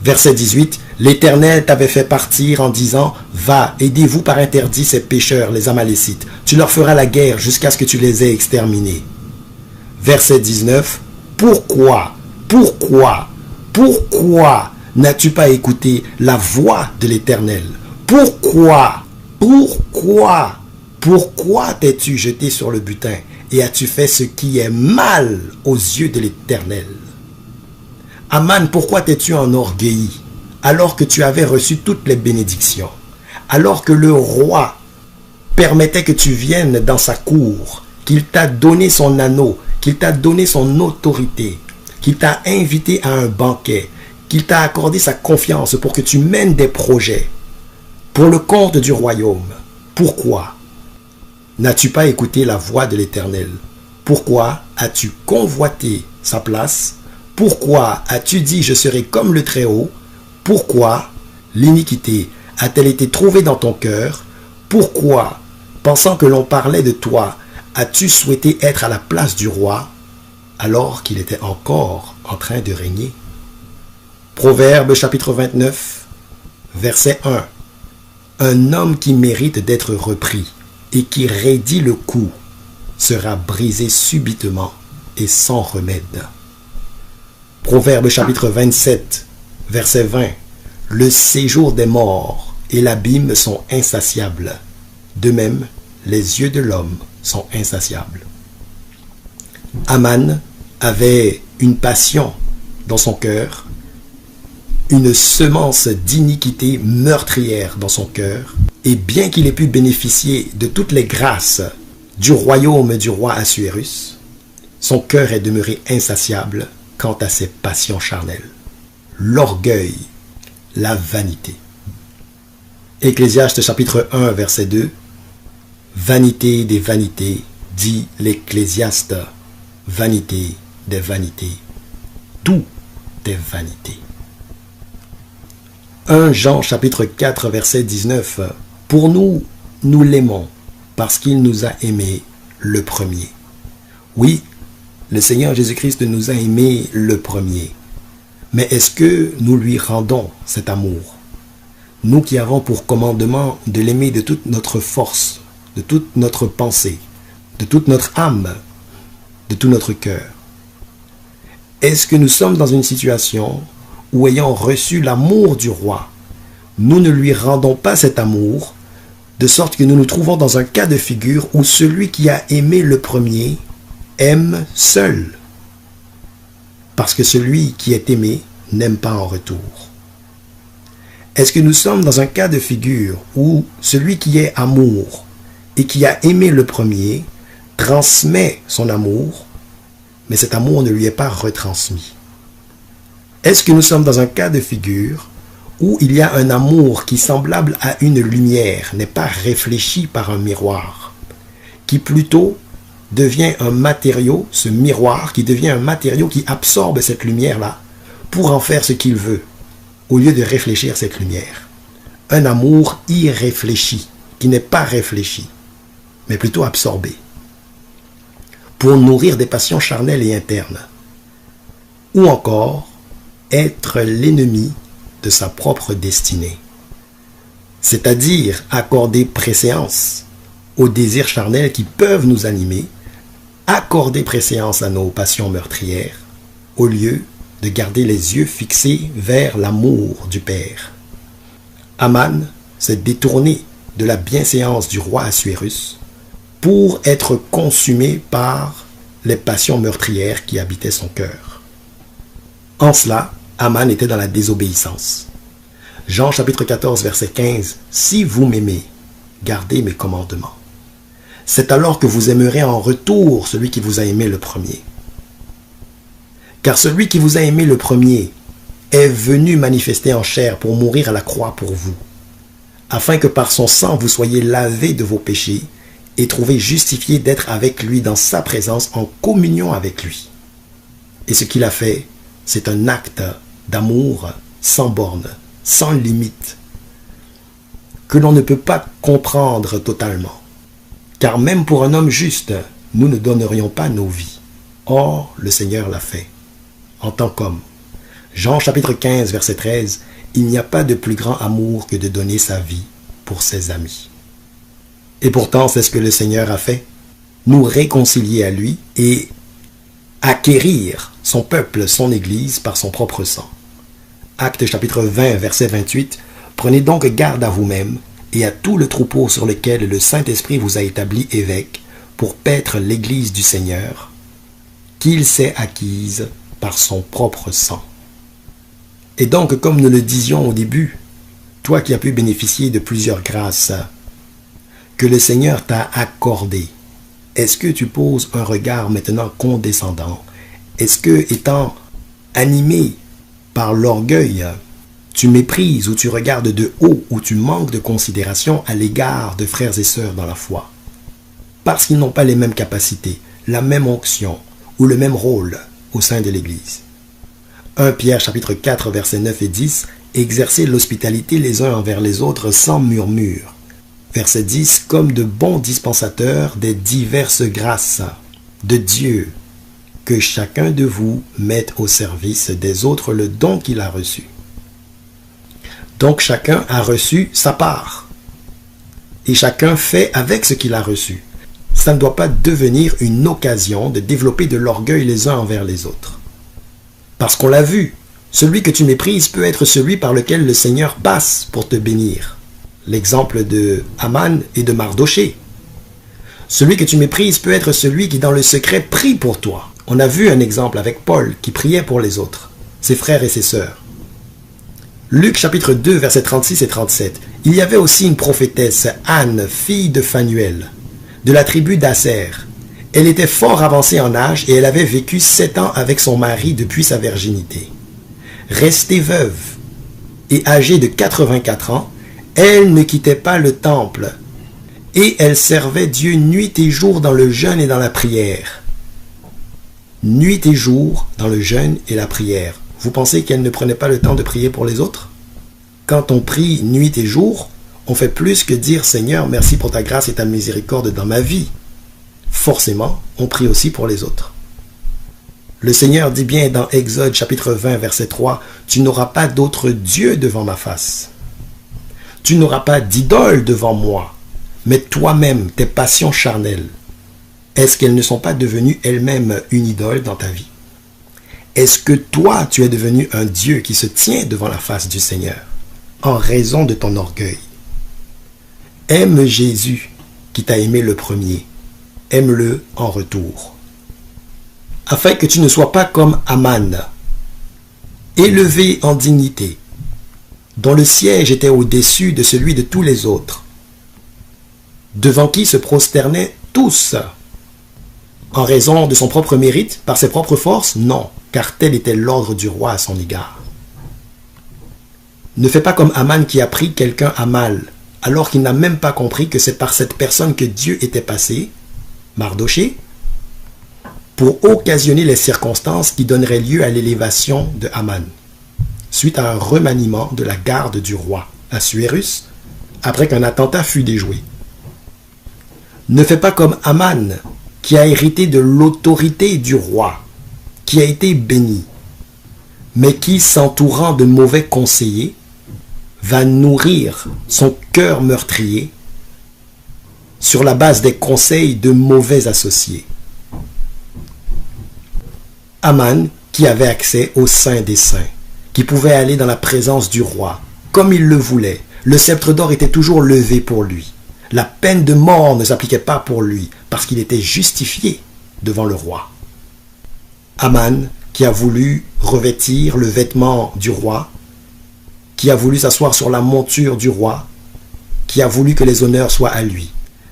Speaker 1: Verset 18, l'Éternel t'avait fait partir en disant, « Va, aidez-vous par interdit ces pécheurs, les Amalécites. Tu leur feras la guerre jusqu'à ce que tu les aies exterminés. » Verset 19, pourquoi n'as-tu pas écouté la voix de l'Éternel? Pourquoi t'es-tu jeté sur le butin et as-tu fait ce qui est mal aux yeux de l'Éternel? Aman, pourquoi t'es-tu enorgueilli alors que tu avais reçu toutes les bénédictions, alors que le roi permettait que tu viennes dans sa cour, qu'il t'a donné son anneau, qu'il t'a donné son autorité, qu'il t'a invité à un banquet, qu'il t'a accordé sa confiance pour que tu mènes des projets pour le compte du royaume? Pourquoi n'as-tu pas écouté la voix de l'Éternel? Pourquoi as-tu convoité sa place? Pourquoi as-tu dit, je serai comme le Très-Haut? Pourquoi l'iniquité a-t-elle été trouvée dans ton cœur? Pourquoi, pensant que l'on parlait de toi, as-tu souhaité être à la place du roi alors qu'il était encore en train de régner? Proverbe chapitre 29, verset 1. Un homme qui mérite d'être repris et qui raidit le cou sera brisé subitement et sans remède. Proverbe chapitre 27, verset 20. Le séjour des morts et l'abîme sont insatiables. De même, les yeux de l'homme sont insatiables. Aman avait une passion dans son cœur, une semence d'iniquité meurtrière dans son cœur, et bien qu'il ait pu bénéficier de toutes les grâces du royaume du roi Assuérus, son cœur est demeuré insatiable quant à ses passions charnelles. L'orgueil, la vanité. Ecclésiaste chapitre 1, verset 2. Vanité des vanités, dit l'Ecclésiaste. Vanité des vanités. Tout est vanité. 1 Jean chapitre 4, verset 19. Pour nous, nous l'aimons parce qu'il nous a aimés le premier. Oui, le Seigneur Jésus-Christ nous a aimés le premier. Mais est-ce que nous lui rendons cet amour? Nous qui avons pour commandement de l'aimer de toute notre force, de toute notre pensée, de toute notre âme, de tout notre cœur. Est-ce que nous sommes dans une situation où, ayant reçu l'amour du roi, nous ne lui rendons pas cet amour, de sorte que nous nous trouvons dans un cas de figure où celui qui a aimé le premier aime seul, parce que celui qui est aimé n'aime pas en retour. Est-ce que nous sommes dans un cas de figure où celui qui est amour et qui a aimé le premier transmet son amour, mais cet amour ne lui est pas retransmis? Est-ce que nous sommes dans un cas de figure où il y a un amour qui, semblable à une lumière, n'est pas réfléchi par un miroir, qui plutôt devient un matériau, ce miroir qui devient un matériau qui absorbe cette lumière-là pour en faire ce qu'il veut, au lieu de réfléchir cette lumière? Un amour irréfléchi, qui n'est pas réfléchi, mais plutôt absorbé, pour nourrir des passions charnelles et internes. Ou encore, être l'ennemi de sa propre destinée. C'est-à-dire accorder préséance aux désirs charnels qui peuvent nous animer, accorder préséance à nos passions meurtrières, au lieu de garder les yeux fixés vers l'amour du Père. Aman s'est détourné de la bienséance du roi Assuérus pour être consumé par les passions meurtrières qui habitaient son cœur. En cela, Aman était dans la désobéissance. Jean chapitre 14, verset 15. « Si vous m'aimez, gardez mes commandements. C'est alors que vous aimerez en retour celui qui vous a aimé le premier. Car celui qui vous a aimé le premier est venu manifester en chair pour mourir à la croix pour vous, afin que par son sang vous soyez lavés de vos péchés et trouvés justifiés d'être avec lui dans sa présence en communion avec lui. Et ce qu'il a fait, c'est un acte d'amour sans borne, sans limite, que l'on ne peut pas comprendre totalement. Car même pour un homme juste, nous ne donnerions pas nos vies. Or, le Seigneur l'a fait, en tant qu'homme. Jean chapitre 15, verset 13, « Il n'y a pas de plus grand amour que de donner sa vie pour ses amis. » Et pourtant, c'est ce que le Seigneur a fait, nous réconcilier à lui et acquérir son peuple, son Église, par son propre sang. Actes chapitre 20, verset 28, « Prenez donc garde à vous-même et à tout le troupeau sur lequel le Saint-Esprit vous a établi évêque pour paître l'Église du Seigneur, qu'il s'est acquise par son propre sang. » Et donc, comme nous le disions au début, toi qui as pu bénéficier de plusieurs grâces que le Seigneur t'a accordées, est-ce que tu poses un regard maintenant condescendant? Est-ce que, étant animé par l'orgueil, tu méprises ou tu regardes de haut ou tu manques de considération à l'égard de frères et sœurs dans la foi? Parce qu'ils n'ont pas les mêmes capacités, la même onction ou le même rôle au sein de l'Église. 1 Pierre chapitre 4 versets 9 et 10, « Exercez l'hospitalité les uns envers les autres sans murmure. » Verset 10, « Comme de bons dispensateurs des diverses grâces de Dieu, que chacun de vous mette au service des autres le don qu'il a reçu. » Donc chacun a reçu sa part. Et chacun fait avec ce qu'il a reçu. Ça ne doit pas devenir une occasion de développer de l'orgueil les uns envers les autres. Parce qu'on l'a vu, celui que tu méprises peut être celui par lequel le Seigneur passe pour te bénir. l'exemple de Aman et de Mardoché. Celui que tu méprises peut être celui qui dans le secret prie pour toi. On a vu un exemple avec Paul qui priait pour les autres, ses frères et ses sœurs. Luc chapitre 2 versets 36 et 37. Il y avait aussi une prophétesse, Anne, fille de Phanuel, de la tribu d'Aser. Elle était fort avancée en âge et elle avait vécu 7 ans avec son mari depuis sa virginité. Restée veuve et âgée de 84 ans, elle ne quittait pas le temple et elle servait Dieu nuit et jour dans le jeûne et dans la prière. Nuit et jour dans le jeûne et la prière. Vous pensez qu'elle ne prenait pas le temps de prier pour les autres? Quand on prie nuit et jour, on fait plus que dire « Seigneur, merci pour ta grâce et ta miséricorde dans ma vie ». Forcément, on prie aussi pour les autres. Le Seigneur dit bien dans Exode chapitre 20 verset 3 « Tu n'auras pas d'autre Dieu devant ma face. Tu n'auras pas d'idole devant moi, mais toi-même, tes passions charnelles. » Est-ce qu'elles ne sont pas devenues elles-mêmes une idole dans ta vie? Est-ce que toi, tu es devenu un Dieu qui se tient devant la face du Seigneur en raison de ton orgueil? Aime Jésus qui t'a aimé le premier. Aime-le en retour. Afin que tu ne sois pas comme Aman, élevé en dignité, dont le siège était au-dessus de celui de tous les autres, devant qui se prosternaient tous. En raison de son propre mérite, par ses propres forces? Non, car tel était l'ordre du roi à son égard. Ne fais pas comme Aman qui a pris quelqu'un à mal, alors qu'il n'a même pas compris que c'est par cette personne que Dieu était passé, Mardoché, pour occasionner les circonstances qui donneraient lieu à l'élévation de Aman, suite à un remaniement de la garde du roi Assuérus, après qu'un attentat fut déjoué. Ne fais pas comme Aman, qui a hérité de l'autorité du roi, qui a été béni, mais qui, s'entourant de mauvais conseillers, va nourrir son cœur meurtrier sur la base des conseils de mauvais associés. Aman, qui avait accès au Saint des Saints, qui pouvait aller dans la présence du roi, comme il le voulait, le sceptre d'or était toujours levé pour lui. La peine de mort ne s'appliquait pas pour lui, parce qu'il était justifié devant le roi. Aman, qui a voulu revêtir le vêtement du roi, qui a voulu s'asseoir sur la monture du roi, qui a voulu que les honneurs soient à lui.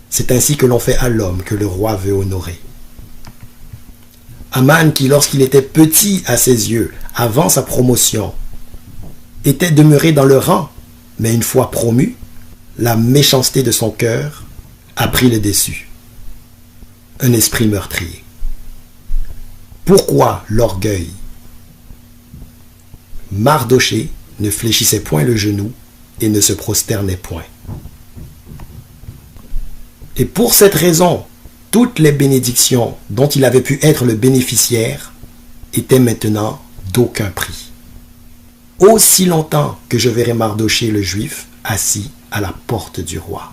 Speaker 1: C'est ainsi que l'on fait à l'homme que le roi veut honorer. Aman, qui lorsqu'il était petit à ses yeux, avant sa promotion, était demeuré dans le rang, mais une fois promu, la méchanceté de son cœur a pris le dessus. Un esprit meurtrier. Pourquoi l'orgueil? Mardoché ne fléchissait point le genou et ne se prosternait point. Et pour cette raison, toutes les bénédictions dont il avait pu être le bénéficiaire étaient maintenant d'aucun prix. Aussi longtemps que je verrai Mardoché le Juif assis à la porte du roi.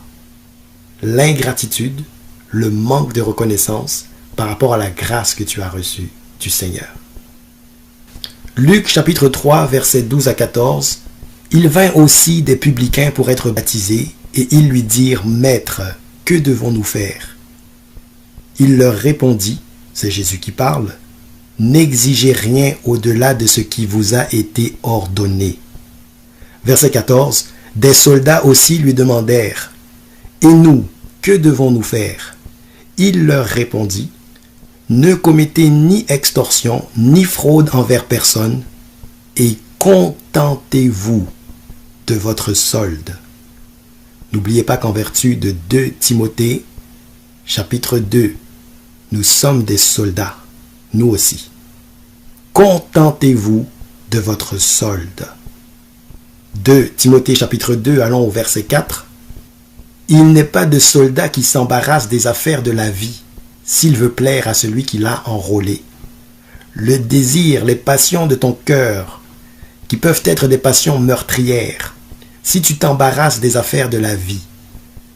Speaker 1: L'ingratitude, le manque de reconnaissance par rapport à la grâce que tu as reçue du Seigneur. Luc chapitre 3 versets 12 à 14. Il vint aussi des publicains pour être baptisés et ils lui dirent « Maître, que devons-nous faire ?» Il leur répondit, c'est Jésus qui parle, « N'exigez rien au-delà de ce qui vous a été ordonné. » Verset 14. Des soldats aussi lui demandèrent, « Et nous, que devons-nous faire ?» Il leur répondit, « Ne commettez ni extorsion, ni fraude envers personne, et contentez-vous de votre solde. » N'oubliez pas qu'en vertu de 2 Timothée, chapitre 2, nous sommes des soldats, nous aussi. Contentez-vous de votre solde. 2 Timothée chapitre 2, allons au verset 4. Il n'est pas de soldat qui s'embarrasse des affaires de la vie, s'il veut plaire à celui qui l'a enrôlé. Le désir, les passions de ton cœur, qui peuvent être des passions meurtrières, si tu t'embarrasses des affaires de la vie,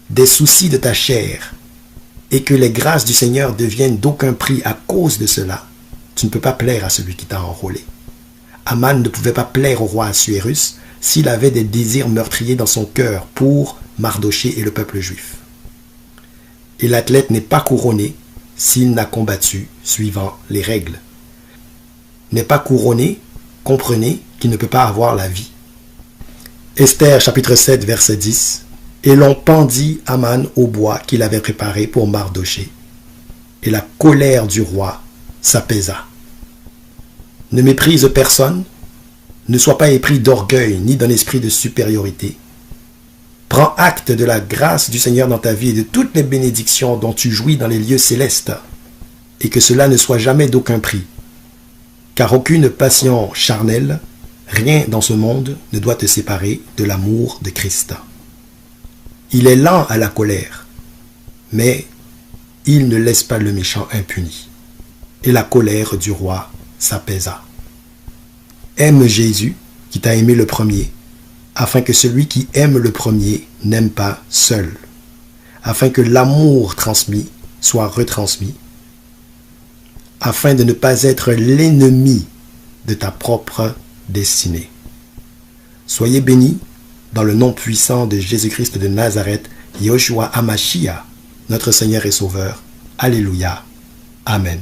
Speaker 1: des soucis de ta chair, et que les grâces du Seigneur deviennent d'aucun prix à cause de cela, tu ne peux pas plaire à celui qui t'a enrôlé. Aman ne pouvait pas plaire au roi Assuérus s'il avait des désirs meurtriers dans son cœur pour Mardochée et le peuple juif. Et l'athlète n'est pas couronné s'il n'a combattu suivant les règles. N'est pas couronné, comprenez qu'il ne peut pas avoir la vie. Esther chapitre 7 verset 10. Et l'on pendit Aman au bois qu'il avait préparé pour Mardochée. Et la colère du roi s'apaisa. Ne méprise personne, ne sois pas épris d'orgueil ni d'un esprit de supériorité. Prends acte de la grâce du Seigneur dans ta vie et de toutes les bénédictions dont tu jouis dans les lieux célestes, et que cela ne soit jamais d'aucun prix. Car aucune passion charnelle, rien dans ce monde ne doit te séparer de l'amour de Christ. Il est lent à la colère, mais il ne laisse pas le méchant impuni. Et la colère du roi s'apaisa. Aime Jésus, qui t'a aimé le premier, afin que celui qui aime le premier n'aime pas seul, afin que l'amour transmis soit retransmis, afin de ne pas être l'ennemi de ta propre destinée. Soyez bénis dans le nom puissant de Jésus-Christ de Nazareth, Yoshua HaMashiach, notre Seigneur et Sauveur. Alléluia. Amen.